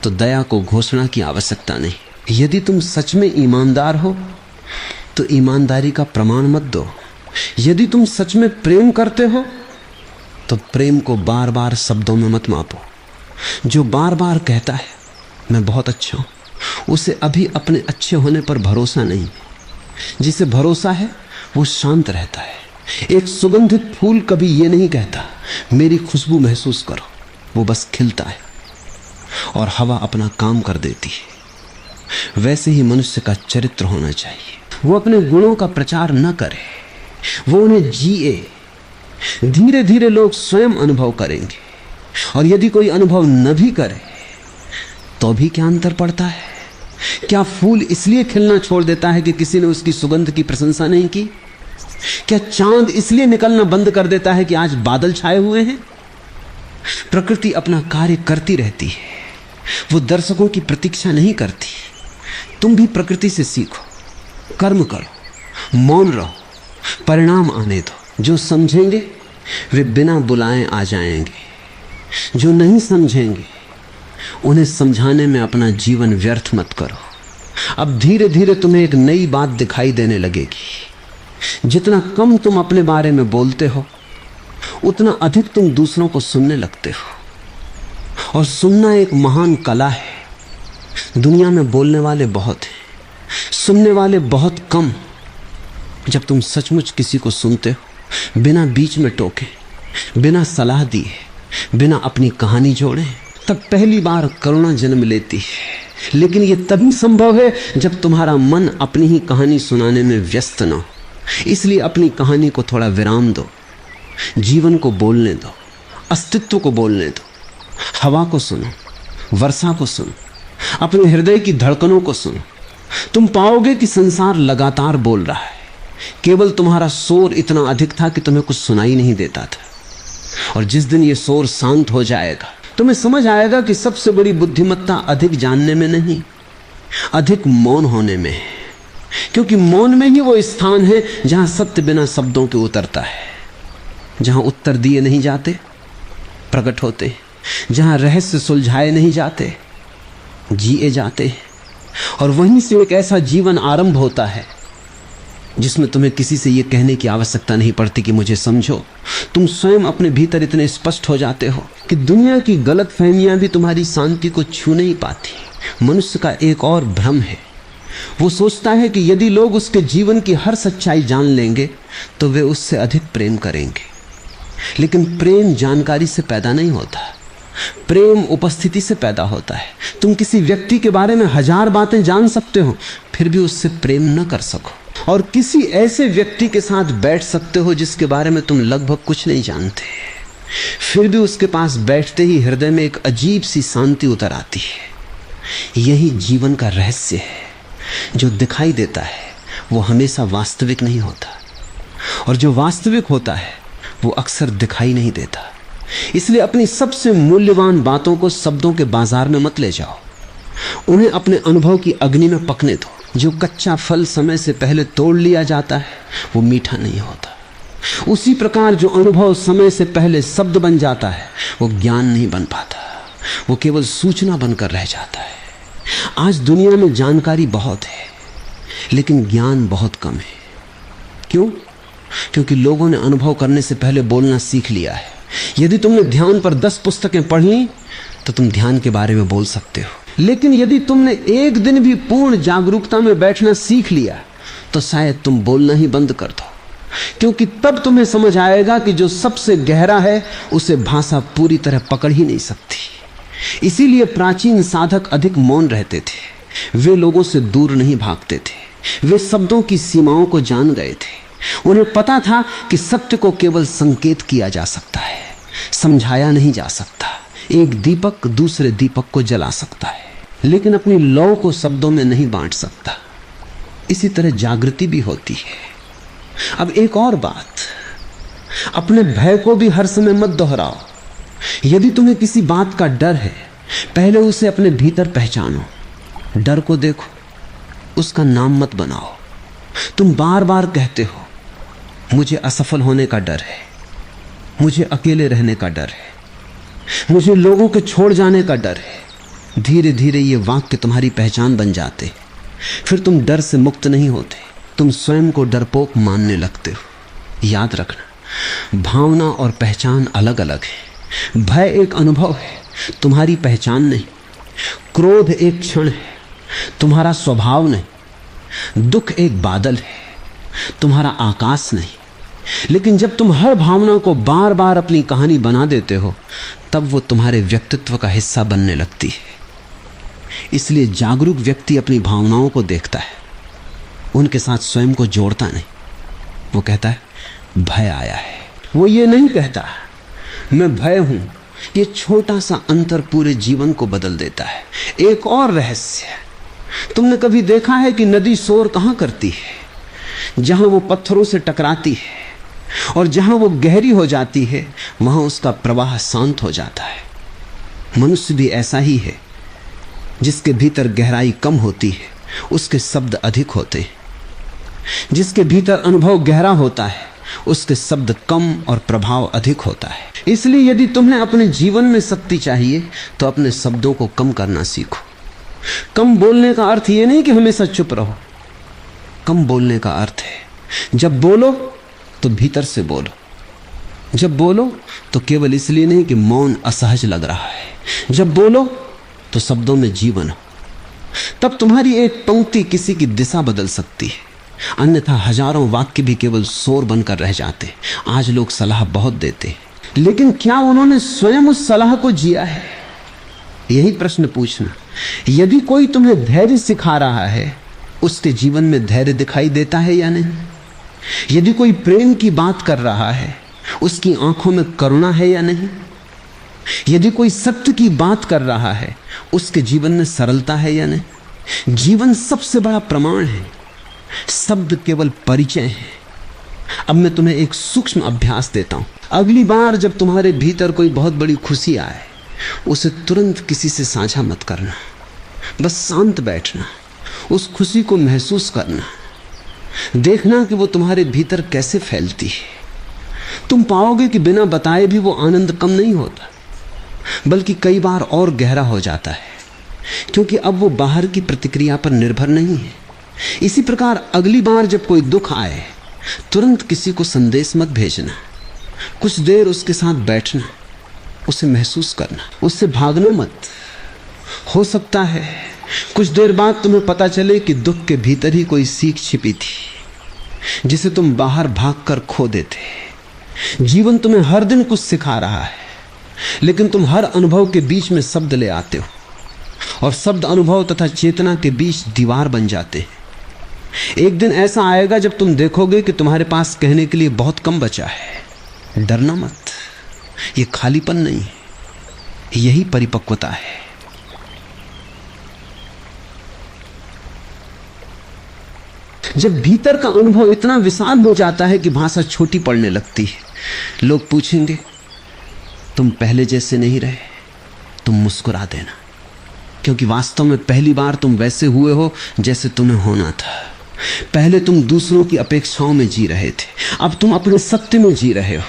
तो दया को घोषणा की आवश्यकता नहीं। यदि तुम सच में ईमानदार हो तो ईमानदारी का प्रमाण मत दो। यदि तुम सच में प्रेम करते हो तो प्रेम को बार बार शब्दों में मत मापो। जो बार बार कहता है मैं बहुत अच्छा हूं, उसे अभी अपने अच्छे होने पर भरोसा नहीं। जिसे भरोसा है वो शांत रहता है। एक सुगंधित फूल कभी ये नहीं कहता मेरी खुशबू महसूस करो, वो बस खिलता है और हवा अपना काम कर देती है। वैसे ही मनुष्य का चरित्र होना चाहिए। वो अपने गुणों का प्रचार न करे, वो उन्हें जिए। धीरे धीरे लोग स्वयं अनुभव करेंगे, और यदि कोई अनुभव न भी करे तो भी क्या अंतर पड़ता है? क्या फूल इसलिए खिलना छोड़ देता है कि किसी ने उसकी सुगंध की प्रशंसा नहीं की? क्या चांद इसलिए निकलना बंद कर देता है कि आज बादल छाए हुए हैं? प्रकृति अपना कार्य करती रहती है, वो दर्शकों की प्रतीक्षा नहीं करती। तुम भी प्रकृति से सीखो, कर्म करो, मौन रहो, परिणाम आने दो। जो समझेंगे वे बिना बुलाए आ जाएंगे, जो नहीं समझेंगे उन्हें समझाने में अपना जीवन व्यर्थ मत करो। अब धीरे धीरे तुम्हें एक नई बात दिखाई देने लगेगी। जितना कम तुम अपने बारे में बोलते हो उतना अधिक तुम दूसरों को सुनने लगते हो, और सुनना एक महान कला है। दुनिया में बोलने वाले बहुत हैं, सुनने वाले बहुत कम। जब तुम सचमुच किसी को सुनते हो, बिना बीच में टोके, बिना सलाह दिए, बिना अपनी कहानी जोड़े, तब पहली बार करुणा जन्म लेती है। लेकिन यह तभी संभव है जब तुम्हारा मन अपनी ही कहानी सुनाने में व्यस्त न हो। इसलिए अपनी कहानी को थोड़ा विराम दो, जीवन को बोलने दो, अस्तित्व को बोलने दो। हवा को सुनो, वर्षा को सुनो, अपने हृदय की धड़कनों को सुनो। तुम पाओगे कि संसार लगातार बोल रहा है। केवल तुम्हारा शोर इतना अधिक था कि तुम्हें कुछ सुनाई नहीं देता था। और जिस दिन ये शोर शांत हो जाएगा, तुम्हें समझ आएगा कि सबसे बड़ी बुद्धिमत्ता अधिक जानने में नहीं, अधिक मौन होने में है। क्योंकि मौन में ही वो स्थान है जहां सत्य बिना शब्दों के उतरता है, जहां उत्तर दिए नहीं जाते प्रकट होते, जहां रहस्य सुलझाए नहीं जाते जिए जाते, और वहीं से एक ऐसा जीवन आरंभ होता है जिसमें तुम्हें किसी से यह कहने की आवश्यकता नहीं पड़ती कि मुझे समझो। तुम स्वयं अपने भीतर इतने स्पष्ट हो जाते हो कि दुनिया की गलत फहमियां भी तुम्हारी शांति को छू नहीं पाती। मनुष्य का एक और भ्रम है, वो सोचता है कि यदि लोग उसके जीवन की हर सच्चाई जान लेंगे तो वे उससे अधिक प्रेम करेंगे। लेकिन प्रेम जानकारी से पैदा नहीं होता, प्रेम उपस्थिति से पैदा होता है। तुम किसी व्यक्ति के बारे में 1000 बातें जान सकते हो, फिर भी उससे प्रेम न कर सको, और किसी ऐसे व्यक्ति के साथ बैठ सकते हो जिसके बारे में तुम लगभग कुछ नहीं जानते, फिर भी उसके पास बैठते ही हृदय में एक अजीब सी शांति उतर आती है। यही जीवन का रहस्य है। जो दिखाई देता है वो हमेशा वास्तविक नहीं होता, और जो वास्तविक होता है वो अक्सर दिखाई नहीं देता। इसलिए अपनी सबसे मूल्यवान बातों को शब्दों के बाजार में मत ले जाओ, उन्हें अपने अनुभव की अग्नि में पकने दो। जो कच्चा फल समय से पहले तोड़ लिया जाता है वो मीठा नहीं होता। उसी प्रकार जो अनुभव समय से पहले शब्द बन जाता है वो ज्ञान नहीं बन पाता, वो केवल सूचना बनकर रह जाता है। आज दुनिया में जानकारी बहुत है लेकिन ज्ञान बहुत कम है। क्यों? क्योंकि लोगों ने अनुभव करने से पहले बोलना सीख लिया है। यदि तुमने ध्यान पर 10 पुस्तकें पढ़ ली तो तुम ध्यान के बारे में बोल सकते हो, लेकिन यदि तुमने एक दिन भी पूर्ण जागरूकता में बैठना सीख लिया तो शायद तुम बोलना ही बंद कर दो, क्योंकि तब तुम्हें समझ आएगा कि जो सबसे गहरा है उसे भाषा पूरी तरह पकड़ ही नहीं सकती। इसीलिए प्राचीन साधक अधिक मौन रहते थे, वे लोगों से दूर नहीं भागते थे, वे शब्दों की सीमाओं को जान गए थे। उन्हें पता था कि सत्य को केवल संकेत किया जा सकता है, समझाया नहीं जा सकता। एक दीपक दूसरे दीपक को जला सकता है लेकिन अपनी लौ को शब्दों में नहीं बांट सकता। इसी तरह जागृति भी होती है। अब एक और बात, अपने भय को भी हर समय मत दोहराओ। यदि तुम्हें किसी बात का डर है, पहले उसे अपने भीतर पहचानो, डर को देखो, उसका नाम मत बनाओ। तुम बार बार कहते हो मुझे असफल होने का डर है, मुझे अकेले रहने का डर है, मुझे लोगों के छोड़ जाने का डर है। धीरे धीरे ये वाक्य तुम्हारी पहचान बन जाते, फिर तुम डर से मुक्त नहीं होते, तुम स्वयं को डरपोक मानने लगते हो। याद रखना, भावना और पहचान अलग अलग है। भय एक अनुभव है, तुम्हारी पहचान नहीं। क्रोध एक क्षण है, तुम्हारा स्वभाव नहीं। दुख एक बादल है, तुम्हारा आकाश नहीं। लेकिन जब तुम हर भावना को बार बार अपनी कहानी बना देते हो तब वो तुम्हारे व्यक्तित्व का हिस्सा बनने लगती है। इसलिए जागरूक व्यक्ति अपनी भावनाओं को देखता है, उनके साथ स्वयं को जोड़ता नहीं। वो कहता है भय आया है, वो ये नहीं कहता मैं भय हूं। ये छोटा सा अंतर पूरे जीवन को बदल देता है। एक और रहस्य, तुमने कभी देखा है कि नदी शोर कहां करती है? जहां वो पत्थरों से टकराती है, और जहां वो गहरी हो जाती है वहां उसका प्रवाह शांत हो जाता है। मनुष्य भी ऐसा ही है, जिसके भीतर गहराई कम होती है उसके शब्द अधिक होते हैं। जिसके भीतर अनुभव गहरा होता है उसके शब्द कम और प्रभाव अधिक होता है। इसलिए यदि तुम्हें अपने जीवन में सत्य चाहिए तो अपने शब्दों को कम करना सीखो। कम बोलने का अर्थ ये नहीं कि हमेशा चुप रहो। कम बोलने का अर्थ है जब बोलो तो भीतर से बोलो, जब बोलो तो केवल इसलिए नहीं कि मौन असहज लग रहा है, जब बोलो तो शब्दों में जीवन हो। तब तुम्हारी एक पंक्ति किसी की दिशा बदल सकती है, अन्यथा हजारों वाक्य भी केवल शोर बनकर रह जाते। आज लोग सलाह बहुत देते हैं, लेकिन क्या उन्होंने स्वयं उस सलाह को जिया है? यही प्रश्न पूछना। यदि कोई तुम्हें धैर्य सिखा रहा है, उसके जीवन में धैर्य दिखाई देता है या नहीं? यदि कोई प्रेम की बात कर रहा है, उसकी आंखों में करुणा है या नहीं? यदि कोई सत्य की बात कर रहा है, उसके जीवन में सरलता है या नहीं? जीवन सबसे बड़ा प्रमाण है, शब्द केवल परिचय है। अब मैं तुम्हें एक सूक्ष्म अभ्यास देता हूं। अगली बार जब तुम्हारे भीतर कोई बहुत बड़ी खुशी आए, उसे तुरंत किसी से साझा मत करना। बस शांत बैठना, उस खुशी को महसूस करना, देखना कि वो तुम्हारे भीतर कैसे फैलती है। तुम पाओगे कि बिना बताए भी वो आनंद कम नहीं होता, बल्कि कई बार और गहरा हो जाता है, क्योंकि अब वो बाहर की प्रतिक्रिया पर निर्भर नहीं है। इसी प्रकार अगली बार जब कोई दुख आए, तुरंत किसी को संदेश मत भेजना। कुछ देर उसके साथ बैठना, उसे महसूस करना, उससे भागना मत। हो सकता है कुछ देर बाद तुम्हें पता चले कि दुख के भीतर ही कोई सीख छिपी थी, जिसे तुम बाहर भागकर खो देते। जीवन तुम्हें हर दिन कुछ सिखा रहा है, लेकिन तुम हर अनुभव के बीच में शब्द ले आते हो, और शब्द अनुभव तथा चेतना के बीच दीवार बन जाते हैं। एक दिन ऐसा आएगा जब तुम देखोगे कि तुम्हारे पास कहने के लिए बहुत कम बचा है। डरना मत, ये खालीपन नहीं, यही परिपक्वता है। जब भीतर का अनुभव इतना विशाल हो जाता है कि भाषा छोटी पड़ने लगती है, लोग पूछेंगे तुम पहले जैसे नहीं रहे, तुम मुस्कुरा देना, क्योंकि वास्तव में पहली बार तुम वैसे हुए हो जैसे तुम्हें होना था। पहले तुम दूसरों की अपेक्षाओं में जी रहे थे, अब तुम अपने सत्य में जी रहे हो।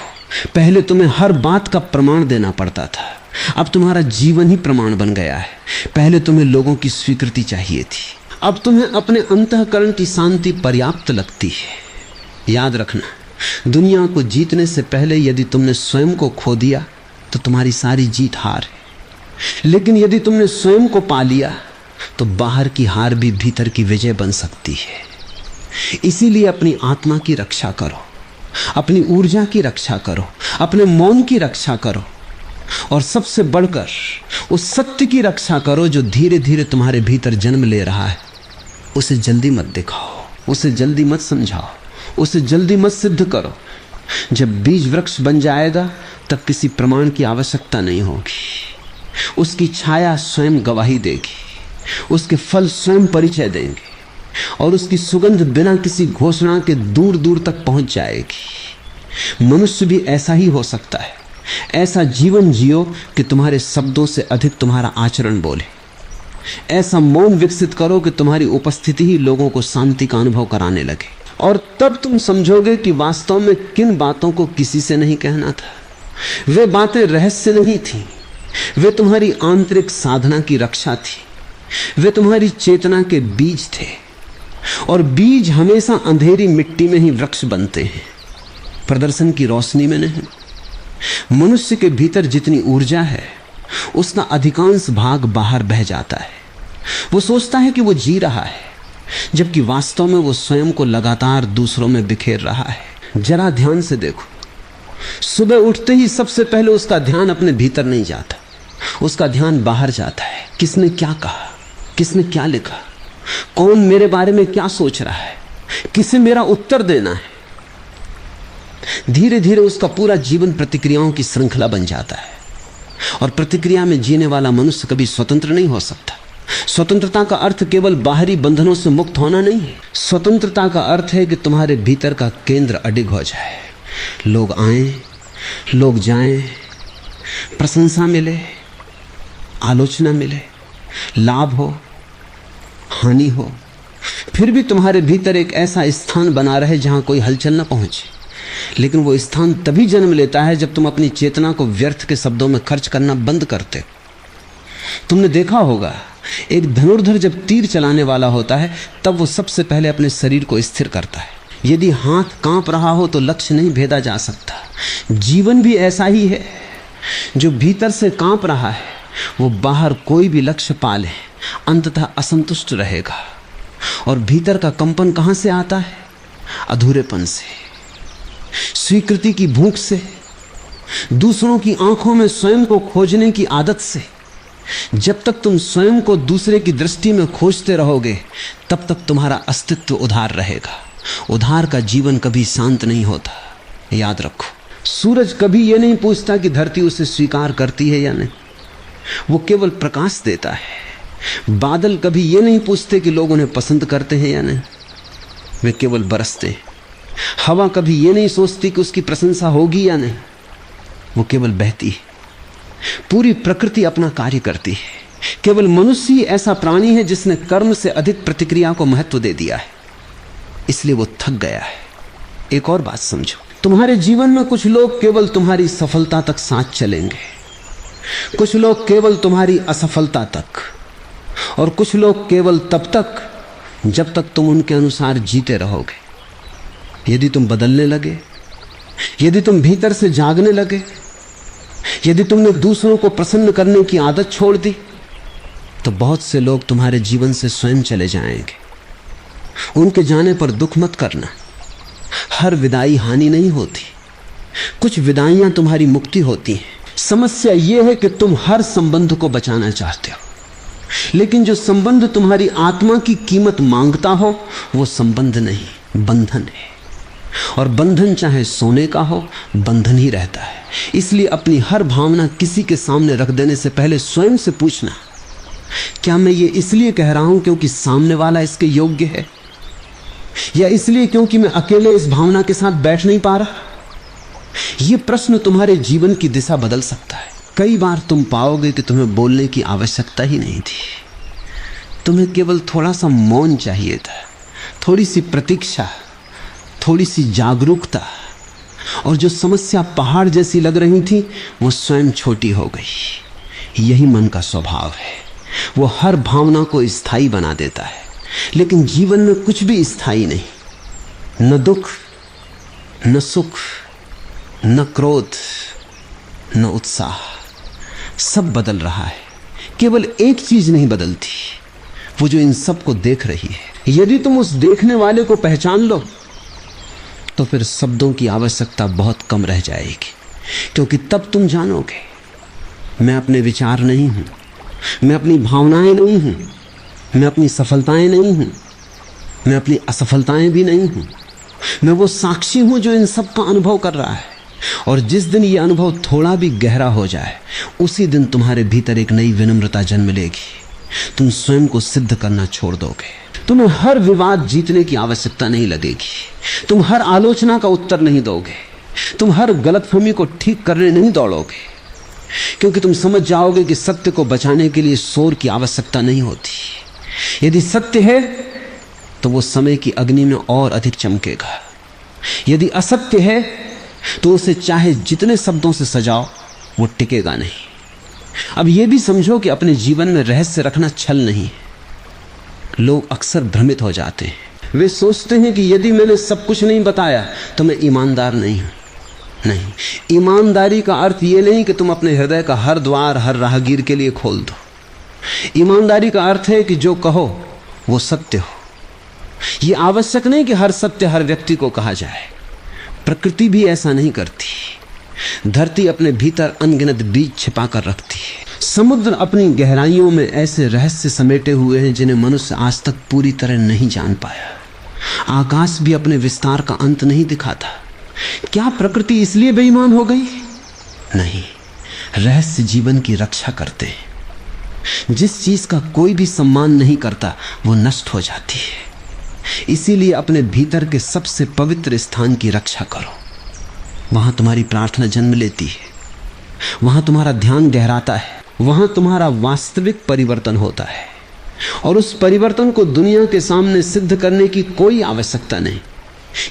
पहले तुम्हें हर बात का प्रमाण देना पड़ता था, अब तुम्हारा जीवन ही प्रमाण बन गया है। पहले तुम्हें लोगों की स्वीकृति चाहिए थी, अब तुम्हें अपने अंतःकरण की शांति पर्याप्त लगती है। याद रखना, दुनिया को जीतने से पहले यदि तुमने स्वयं को खो दिया तो तुम्हारी सारी जीत हार है, लेकिन यदि तुमने स्वयं को पा लिया तो बाहर की हार भी भीतर की विजय बन सकती है। इसीलिए अपनी आत्मा की रक्षा करो, अपनी ऊर्जा की रक्षा करो, अपने मौन की रक्षा करो, और सबसे बढ़कर उस सत्य की रक्षा करो जो धीरे धीरे तुम्हारे भीतर जन्म ले रहा है। उसे जल्दी मत दिखाओ, उसे जल्दी मत समझाओ, उसे जल्दी मत सिद्ध करो। जब बीज वृक्ष बन जाएगा तब किसी प्रमाण की आवश्यकता नहीं होगी। उसकी छाया स्वयं गवाही देगी, उसके फल स्वयं परिचय देंगे, और उसकी सुगंध बिना किसी घोषणा के दूर दूर तक पहुंच जाएगी। मनुष्य भी ऐसा ही हो सकता है। ऐसा जीवन जियो कि तुम्हारे शब्दों से अधिक तुम्हारा आचरण बोले। ऐसा मौन विकसित करो कि तुम्हारी उपस्थिति ही लोगों को शांति का अनुभव कराने लगे, और तब तुम समझोगे कि वास्तव में किन बातों को किसी से नहीं कहना था। वे बातें रहस्य नहीं थी, वे तुम्हारी आंतरिक साधना की रक्षा थी। वे तुम्हारी चेतना के बीज थे, और बीज हमेशा अंधेरी मिट्टी में ही वृक्ष बनते हैं, प्रदर्शन की रोशनी में नहीं। मनुष्य के भीतर जितनी ऊर्जा है उसका अधिकांश भाग बाहर बह जाता है। वो सोचता है कि वो जी रहा है, जबकि वास्तव में वो स्वयं को लगातार दूसरों में बिखेर रहा है। जरा ध्यान से देखो, सुबह उठते ही सबसे पहले उसका ध्यान अपने भीतर नहीं जाता, उसका ध्यान बाहर जाता है। किसने क्या कहा, किसने क्या लिखा, कौन मेरे बारे में क्या सोच रहा है, किसे मेरा उत्तर देना है। धीरे धीरे उसका पूरा जीवन प्रतिक्रियाओं की श्रृंखला बन जाता है, और प्रतिक्रिया में जीने वाला मनुष्य कभी स्वतंत्र नहीं हो सकता। स्वतंत्रता का अर्थ केवल बाहरी बंधनों से मुक्त होना नहीं है। स्वतंत्रता का अर्थ है कि तुम्हारे भीतर का केंद्र अडिग हो जाए। लोग आएं, लोग जाएं, प्रशंसा मिले, आलोचना मिले, लाभ हो, हानि हो, फिर भी तुम्हारे भीतर एक ऐसा स्थान बना रहे जहां कोई हलचल न पहुंचे। लेकिन वो स्थान तभी जन्म लेता है जब तुम अपनी चेतना को व्यर्थ के शब्दों में खर्च करना बंद करते हो। तुमने देखा होगा, एक धनुर्धर जब तीर चलाने वाला होता है तब वो सबसे पहले अपने शरीर को स्थिर करता है। यदि हाथ कांप रहा हो तो लक्ष्य नहीं भेदा जा सकता। जीवन भी ऐसा ही है, जो भीतर से कांप रहा है वो बाहर कोई भी लक्ष्य पा ले अंततः असंतुष्ट रहेगा। और भीतर का कंपन कहां से आता है? अधूरेपन से, स्वीकृति की भूख से, दूसरों की आंखों में स्वयं को खोजने की आदत से। जब तक तुम स्वयं को दूसरे की दृष्टि में खोजते रहोगे तब तक तुम्हारा अस्तित्व उधार रहेगा। उधार का जीवन कभी शांत नहीं होता, याद रखो। सूरज कभी यह नहीं पूछता कि धरती उसे स्वीकार करती है या नहीं, वो केवल प्रकाश देता है। बादल कभी ये नहीं पूछते कि लोग उन्हें पसंद करते हैं या नहीं, वे केवल बरसते हैं। हवा कभी ये नहीं सोचती कि उसकी प्रशंसा होगी या नहीं, वो केवल बहती है। पूरी प्रकृति अपना कार्य करती है। केवल मनुष्य ही ऐसा प्राणी है जिसने कर्म से अधिक प्रतिक्रिया को महत्व दे दिया है, इसलिए वो थक गया है। एक और बात समझो, तुम्हारे जीवन में कुछ लोग केवल तुम्हारी सफलता तक साथ चलेंगे, कुछ लोग केवल तुम्हारी असफलता तक, और कुछ लोग केवल तब तक जब तक तुम उनके अनुसार जीते रहोगे। यदि तुम बदलने लगे, यदि तुम भीतर से जागने लगे, यदि तुमने दूसरों को प्रसन्न करने की आदत छोड़ दी, तो बहुत से लोग तुम्हारे जीवन से स्वयं चले जाएंगे। उनके जाने पर दुख मत करना। हर विदाई हानि नहीं होती, कुछ विदाइयां तुम्हारी मुक्ति होती हैं। समस्या यह है कि तुम हर संबंध को बचाना चाहते हो, लेकिन जो संबंध तुम्हारी आत्मा की कीमत मांगता हो वो संबंध नहीं, बंधन है। और बंधन चाहे सोने का हो, बंधन ही रहता है। इसलिए अपनी हर भावना किसी के सामने रख देने से पहले स्वयं से पूछना, क्या मैं ये इसलिए कह रहा हूं क्योंकि सामने वाला इसके योग्य है, या इसलिए क्योंकि मैं अकेले इस भावना के साथ बैठ नहीं पा रहा? यह प्रश्न तुम्हारे जीवन की दिशा बदल सकता है। कई बार तुम पाओगे कि तुम्हें बोलने की आवश्यकता ही नहीं थी, तुम्हें केवल थोड़ा सा मौन चाहिए था, थोड़ी सी प्रतीक्षा, थोड़ी सी जागरूकता, और जो समस्या पहाड़ जैसी लग रही थी वो स्वयं छोटी हो गई। यही मन का स्वभाव है, वो हर भावना को स्थायी बना देता है। लेकिन जीवन में कुछ भी स्थायी नहीं, न दुख, न सुख, न क्रोध, न उत्साह, सब बदल रहा है। केवल एक चीज नहीं बदलती, वो जो इन सब को देख रही है। यदि तुम उस देखने वाले को पहचान लो तो फिर शब्दों की आवश्यकता बहुत कम रह जाएगी, क्योंकि तब तुम जानोगे मैं अपने विचार नहीं हूं, मैं अपनी भावनाएं नहीं हूं, मैं अपनी सफलताएं नहीं हूं, मैं अपनी असफलताएं भी नहीं हूं। मैं वो साक्षी हूं जो इन सब का अनुभव कर रहा है। और जिस दिन ये अनुभव थोड़ा भी गहरा हो जाए, उसी दिन तुम्हारे भीतर एक नई विनम्रता जन्म लेगी। तुम स्वयं को सिद्ध करना छोड़ दोगे। तुम्हें हर विवाद जीतने की आवश्यकता नहीं लगेगी, तुम हर आलोचना का उत्तर नहीं दोगे, तुम हर गलतफहमी को ठीक करने नहीं दौड़ोगे, क्योंकि तुम समझ जाओगे कि सत्य को बचाने के लिए शोर की आवश्यकता नहीं होती। यदि सत्य है तो वो समय की अग्नि में और अधिक चमकेगा। यदि असत्य है तो उसे चाहे जितने शब्दों से सजाओ वो टिकेगा नहीं। अब यह भी समझो कि अपने जीवन में रहस्य रखना छल नहीं है। लोग अक्सर भ्रमित हो जाते हैं। वे सोचते हैं कि यदि मैंने सब कुछ नहीं बताया तो मैं ईमानदार नहीं हूं। नहीं, ईमानदारी का अर्थ यह नहीं कि तुम अपने हृदय का हर द्वार हर राहगीर के लिए खोल दो। ईमानदारी का अर्थ है कि जो कहो वो सत्य हो। यह आवश्यक नहीं कि हर सत्य हर व्यक्ति को कहा जाए। प्रकृति भी ऐसा नहीं करती। धरती अपने भीतर अनगिनत बीज छिपा कर रखती है। समुद्र अपनी गहराइयों में ऐसे रहस्य समेटे हुए हैं जिन्हें मनुष्य आज तक पूरी तरह नहीं जान पाया। आकाश भी अपने विस्तार का अंत नहीं दिखाता। क्या प्रकृति इसलिए बेईमान हो गई? नहीं, रहस्य जीवन की रक्षा करते हैं। जिस चीज का कोई भी सम्मान नहीं करता वो नष्ट हो जाती है। इसीलिए अपने भीतर के सबसे पवित्र स्थान की रक्षा करो। वहां तुम्हारी प्रार्थना जन्म लेती है, वहां तुम्हारा ध्यान गहराता है, वहां तुम्हारा वास्तविक परिवर्तन होता है। और उस परिवर्तन को दुनिया के सामने सिद्ध करने की कोई आवश्यकता नहीं।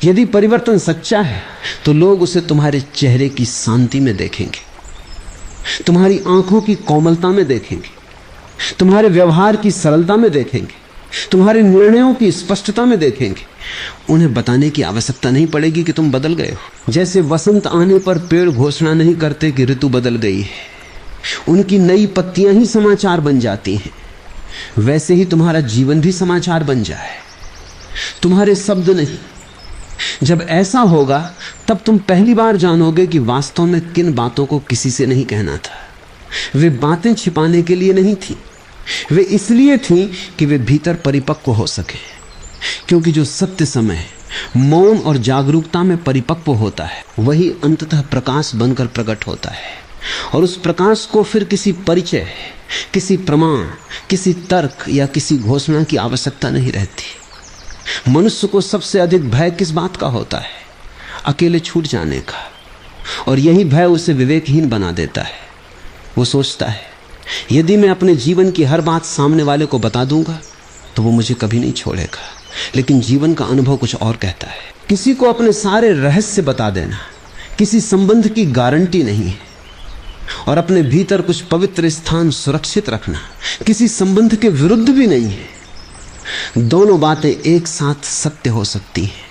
यदि परिवर्तन सच्चा है तो लोग उसे तुम्हारे चेहरे की शांति में देखेंगे, तुम्हारी आंखों की कोमलता में देखेंगे, तुम्हारे व्यवहार की सरलता में देखेंगे, तुम्हारे निर्णयों की स्पष्टता में देखेंगे। उन्हें बताने की आवश्यकता नहीं पड़ेगी कि तुम बदल गए हो। जैसे वसंत आने पर पेड़ घोषणा नहीं करते कि ऋतु बदल गई है, उनकी नई पत्तियां ही समाचार बन जाती हैं, वैसे ही तुम्हारा जीवन भी समाचार बन जाए, तुम्हारे शब्द नहीं। जब ऐसा होगा तब तुम पहली बार जानोगे कि वास्तव में किन बातों को किसी से नहीं कहना था। वे बातें छिपाने के लिए नहीं थी, वे इसलिए थी कि वे भीतर परिपक्व हो सके। क्योंकि जो सत्य समय मौन और जागरूकता में परिपक्व होता है वही अंततः प्रकाश बनकर प्रकट होता है। और उस प्रकाश को फिर किसी परिचय, किसी प्रमाण, किसी तर्क या किसी घोषणा की आवश्यकता नहीं रहती। मनुष्य को सबसे अधिक भय किस बात का होता है? अकेले छूट जाने का। और यही भय उसे विवेकहीन बना देता है। वो सोचता है यदि मैं अपने जीवन की हर बात सामने वाले को बता दूंगा तो वो मुझे कभी नहीं छोड़ेगा। लेकिन जीवन का अनुभव कुछ और कहता है। किसी को अपने सारे रहस्य बता देना किसी संबंध की गारंटी नहीं है, और अपने भीतर कुछ पवित्र स्थान सुरक्षित रखना किसी संबंध के विरुद्ध भी नहीं है। दोनों बातें एक साथ सत्य हो सकती हैं।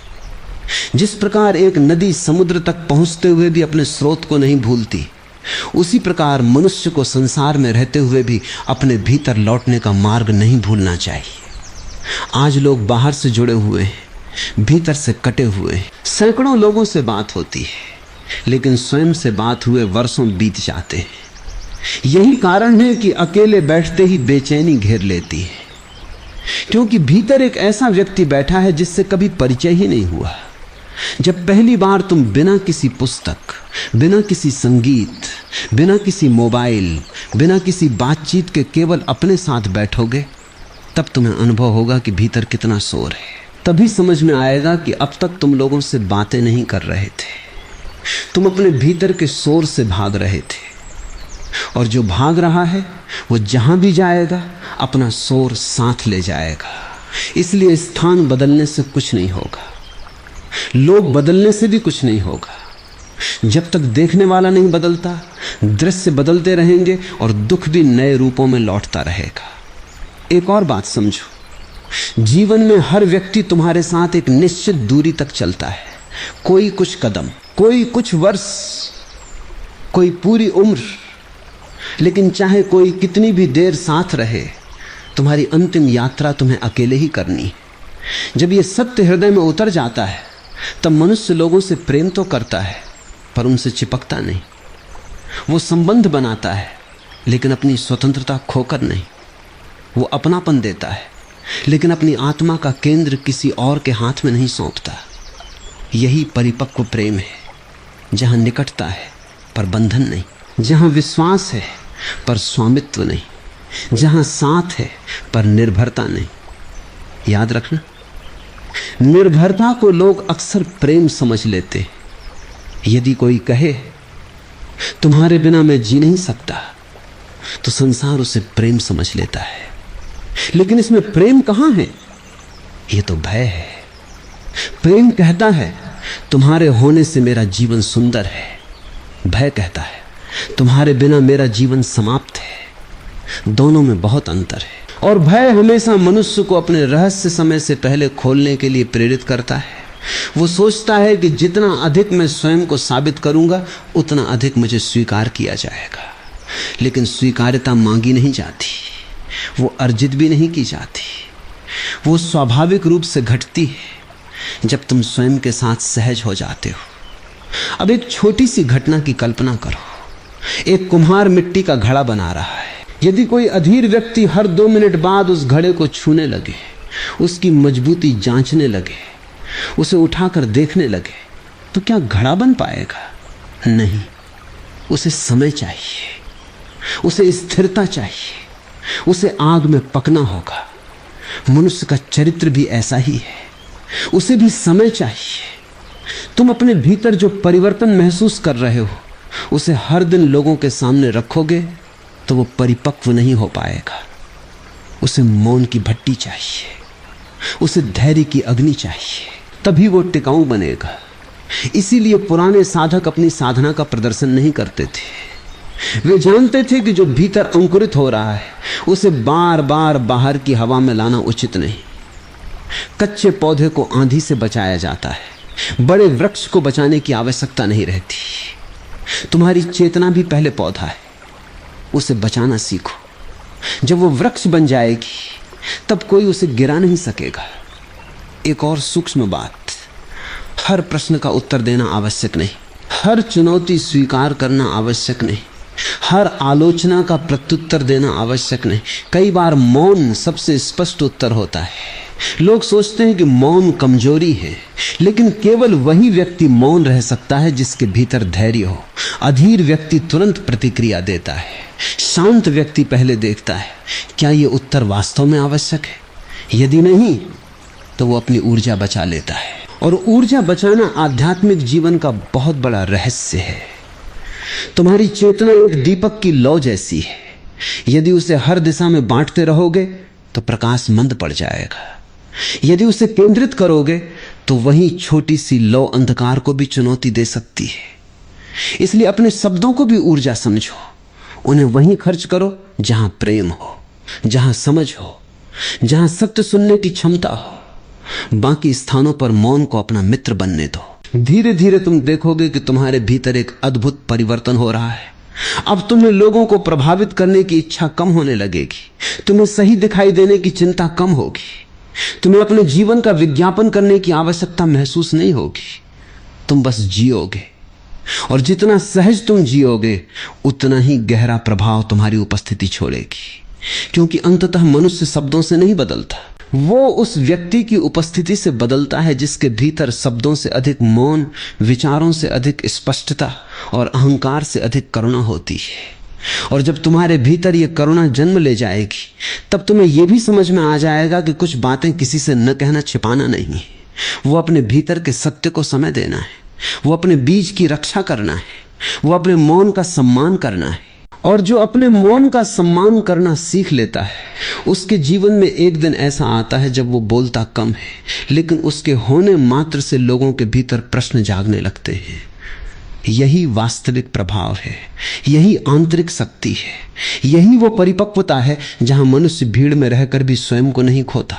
जिस प्रकार एक नदी समुद्र तक पहुंचते हुए भी अपने स्रोत को नहीं भूलती, उसी प्रकार मनुष्य को संसार में रहते हुए भी अपने भीतर लौटने का मार्ग नहीं भूलना चाहिए। आज लोग बाहर से जुड़े हुए हैं, भीतर से कटे हुए हैं। सैकड़ों लोगों से बात होती है, लेकिन स्वयं से बात हुए वर्षों बीत जाते हैं। यही कारण है कि अकेले बैठते ही बेचैनी घेर लेती है, क्योंकि भीतर एक ऐसा व्यक्ति बैठा है जिससे कभी परिचय ही नहीं हुआ। जब पहली बार तुम बिना किसी पुस्तक, बिना किसी संगीत, बिना किसी मोबाइल, बिना किसी बातचीत के केवल अपने साथ बैठोगे, तब तुम्हें अनुभव होगा कि भीतर कितना शोर है। तभी समझ में आएगा कि अब तक तुम लोगों से बातें नहीं कर रहे थे, तुम अपने भीतर के शोर से भाग रहे थे। और जो भाग रहा है वो जहां भी जाएगा अपना शोर साथ ले जाएगा। इसलिए स्थान बदलने से कुछ नहीं होगा, लोग बदलने से भी कुछ नहीं होगा। जब तक देखने वाला नहीं बदलता, दृश्य बदलते रहेंगे और दुख भी नए रूपों में लौटता रहेगा। एक और बात समझो, जीवन में हर व्यक्ति तुम्हारे साथ एक निश्चित दूरी तक चलता है। कोई कुछ कदम, कोई कुछ वर्ष, कोई पूरी उम्र। लेकिन चाहे कोई कितनी भी देर साथ रहे, तुम्हारी अंतिम यात्रा तुम्हें अकेले ही करनी है। जब यह सत्य हृदय में उतर जाता है, तब मनुष्य लोगों से प्रेम तो करता है पर उनसे चिपकता नहीं। वो संबंध बनाता है लेकिन अपनी स्वतंत्रता खोकर नहीं। वो अपनापन देता है लेकिन अपनी आत्मा का केंद्र किसी और के हाथ में नहीं सौंपता। यही परिपक्व प्रेम है, जहां निकटता है पर बंधन नहीं, जहां विश्वास है पर स्वामित्व नहीं, जहां साथ है पर निर्भरता नहीं। याद रखना, निर्भरता को लोग अक्सर प्रेम समझ लेते। यदि कोई कहे तुम्हारे बिना मैं जी नहीं सकता, तो संसार उसे प्रेम समझ लेता है। लेकिन इसमें प्रेम कहां है? यह तो भय है। प्रेम कहता है तुम्हारे होने से मेरा जीवन सुंदर है, भय कहता है तुम्हारे बिना मेरा जीवन समाप्त है। दोनों में बहुत अंतर है। और भय हमेशा मनुष्य को अपने रहस्य समय से पहले खोलने के लिए प्रेरित करता है। वो सोचता है कि जितना अधिक मैं स्वयं को साबित करूंगा, उतना अधिक मुझे स्वीकार किया जाएगा। लेकिन स्वीकार्यता मांगी नहीं जाती, वो अर्जित भी नहीं की जाती, वो स्वाभाविक रूप से घटती है जब तुम स्वयं के साथ सहज हो जाते हो। अब एक छोटी सी घटना की कल्पना करो। एक कुम्हार मिट्टी का घड़ा बना रहा है। यदि कोई अधीर व्यक्ति हर 2 मिनट बाद उस घड़े को छूने लगे, उसकी मजबूती जांचने लगे, उसे उठाकर देखने लगे, तो क्या घड़ा बन पाएगा? नहीं। उसे समय चाहिए, उसे स्थिरता चाहिए, उसे आग में पकना होगा। मनुष्य का चरित्र भी ऐसा ही है, उसे भी समय चाहिए। तुम अपने भीतर जो परिवर्तन महसूस कर रहे हो, उसे हर दिन लोगों के सामने रखोगे तो वो परिपक्व नहीं हो पाएगा। उसे मौन की भट्टी चाहिए, उसे धैर्य की अग्नि चाहिए, तभी वो टिकाऊ बनेगा। इसीलिए पुराने साधक अपनी साधना का प्रदर्शन नहीं करते थे। वे जानते थे कि जो भीतर अंकुरित हो रहा है, उसे बार बार बाहर की हवा में लाना उचित नहीं। कच्चे पौधे को आंधी से बचाया जाता है, बड़े वृक्ष को बचाने की आवश्यकता नहीं रहती। तुम्हारी चेतना भी पहले पौधा है, उसे बचाना सीखो। जब वो वृक्ष बन जाएगी, तब कोई उसे गिरा नहीं सकेगा। एक और सूक्ष्म बात, हर प्रश्न का उत्तर देना आवश्यक नहीं, हर चुनौती स्वीकार करना आवश्यक नहीं, हर आलोचना का प्रत्युत्तर देना आवश्यक नहीं। कई बार मौन सबसे स्पष्ट उत्तर होता है। लोग सोचते हैं कि मौन कमजोरी है, लेकिन केवल वही व्यक्ति मौन रह सकता है जिसके भीतर धैर्य हो। अधीर व्यक्ति तुरंत प्रतिक्रिया देता है, शांत व्यक्ति पहले देखता है क्या ये उत्तर वास्तव में आवश्यक है। यदि नहीं, तो वो अपनी ऊर्जा बचा लेता है। और ऊर्जा बचाना आध्यात्मिक जीवन का बहुत बड़ा रहस्य है। तुम्हारी चेतना एक दीपक की लौ जैसी है, यदि उसे हर दिशा में बांटते रहोगे तो प्रकाश मंद पड़ जाएगा। यदि उसे केंद्रित करोगे तो वही छोटी सी लौ अंधकार को भी चुनौती दे सकती है। इसलिए अपने शब्दों को भी ऊर्जा समझो, उन्हें वहीं खर्च करो जहां प्रेम हो, जहां समझ हो, जहां सत्य सुनने की क्षमता हो। बाकी स्थानों पर मौन को अपना मित्र बनने दो। धीरे धीरे तुम देखोगे कि तुम्हारे भीतर एक अद्भुत परिवर्तन हो रहा है। अब तुम्हें लोगों को प्रभावित करने की इच्छा कम होने लगेगी, तुम्हें सही दिखाई देने की चिंता कम होगी, तुम्हें अपने जीवन का विज्ञापन करने की आवश्यकता महसूस नहीं होगी। तुम बस जियोगे, और जितना सहज तुम जियोगे उतना ही गहरा प्रभाव तुम्हारी उपस्थिति छोड़ेगी। क्योंकि अंततः मनुष्य शब्दों से नहीं बदलता, वो उस व्यक्ति की उपस्थिति से बदलता है जिसके भीतर शब्दों से अधिक मौन, विचारों से अधिक स्पष्टता और अहंकार से अधिक करुणा होती है। और जब तुम्हारे भीतर ये करुणा जन्म ले जाएगी, तब तुम्हें यह भी समझ में आ जाएगा कि कुछ बातें किसी से न कहना छिपाना नहीं है, वो अपने भीतर के सत्य को समय देना है, वो अपने बीज की रक्षा करना है, वो अपने मौन का सम्मान करना है। और जो अपने मौन का सम्मान करना सीख लेता है, उसके जीवन में एक दिन ऐसा आता है जब वो बोलता कम है, लेकिन उसके होने मात्र से लोगों के भीतर प्रश्न जागने लगते हैं। यही वास्तविक प्रभाव है, यही आंतरिक शक्ति है, यही वो परिपक्वता है जहां मनुष्य भीड़ में रहकर भी स्वयं को नहीं खोता।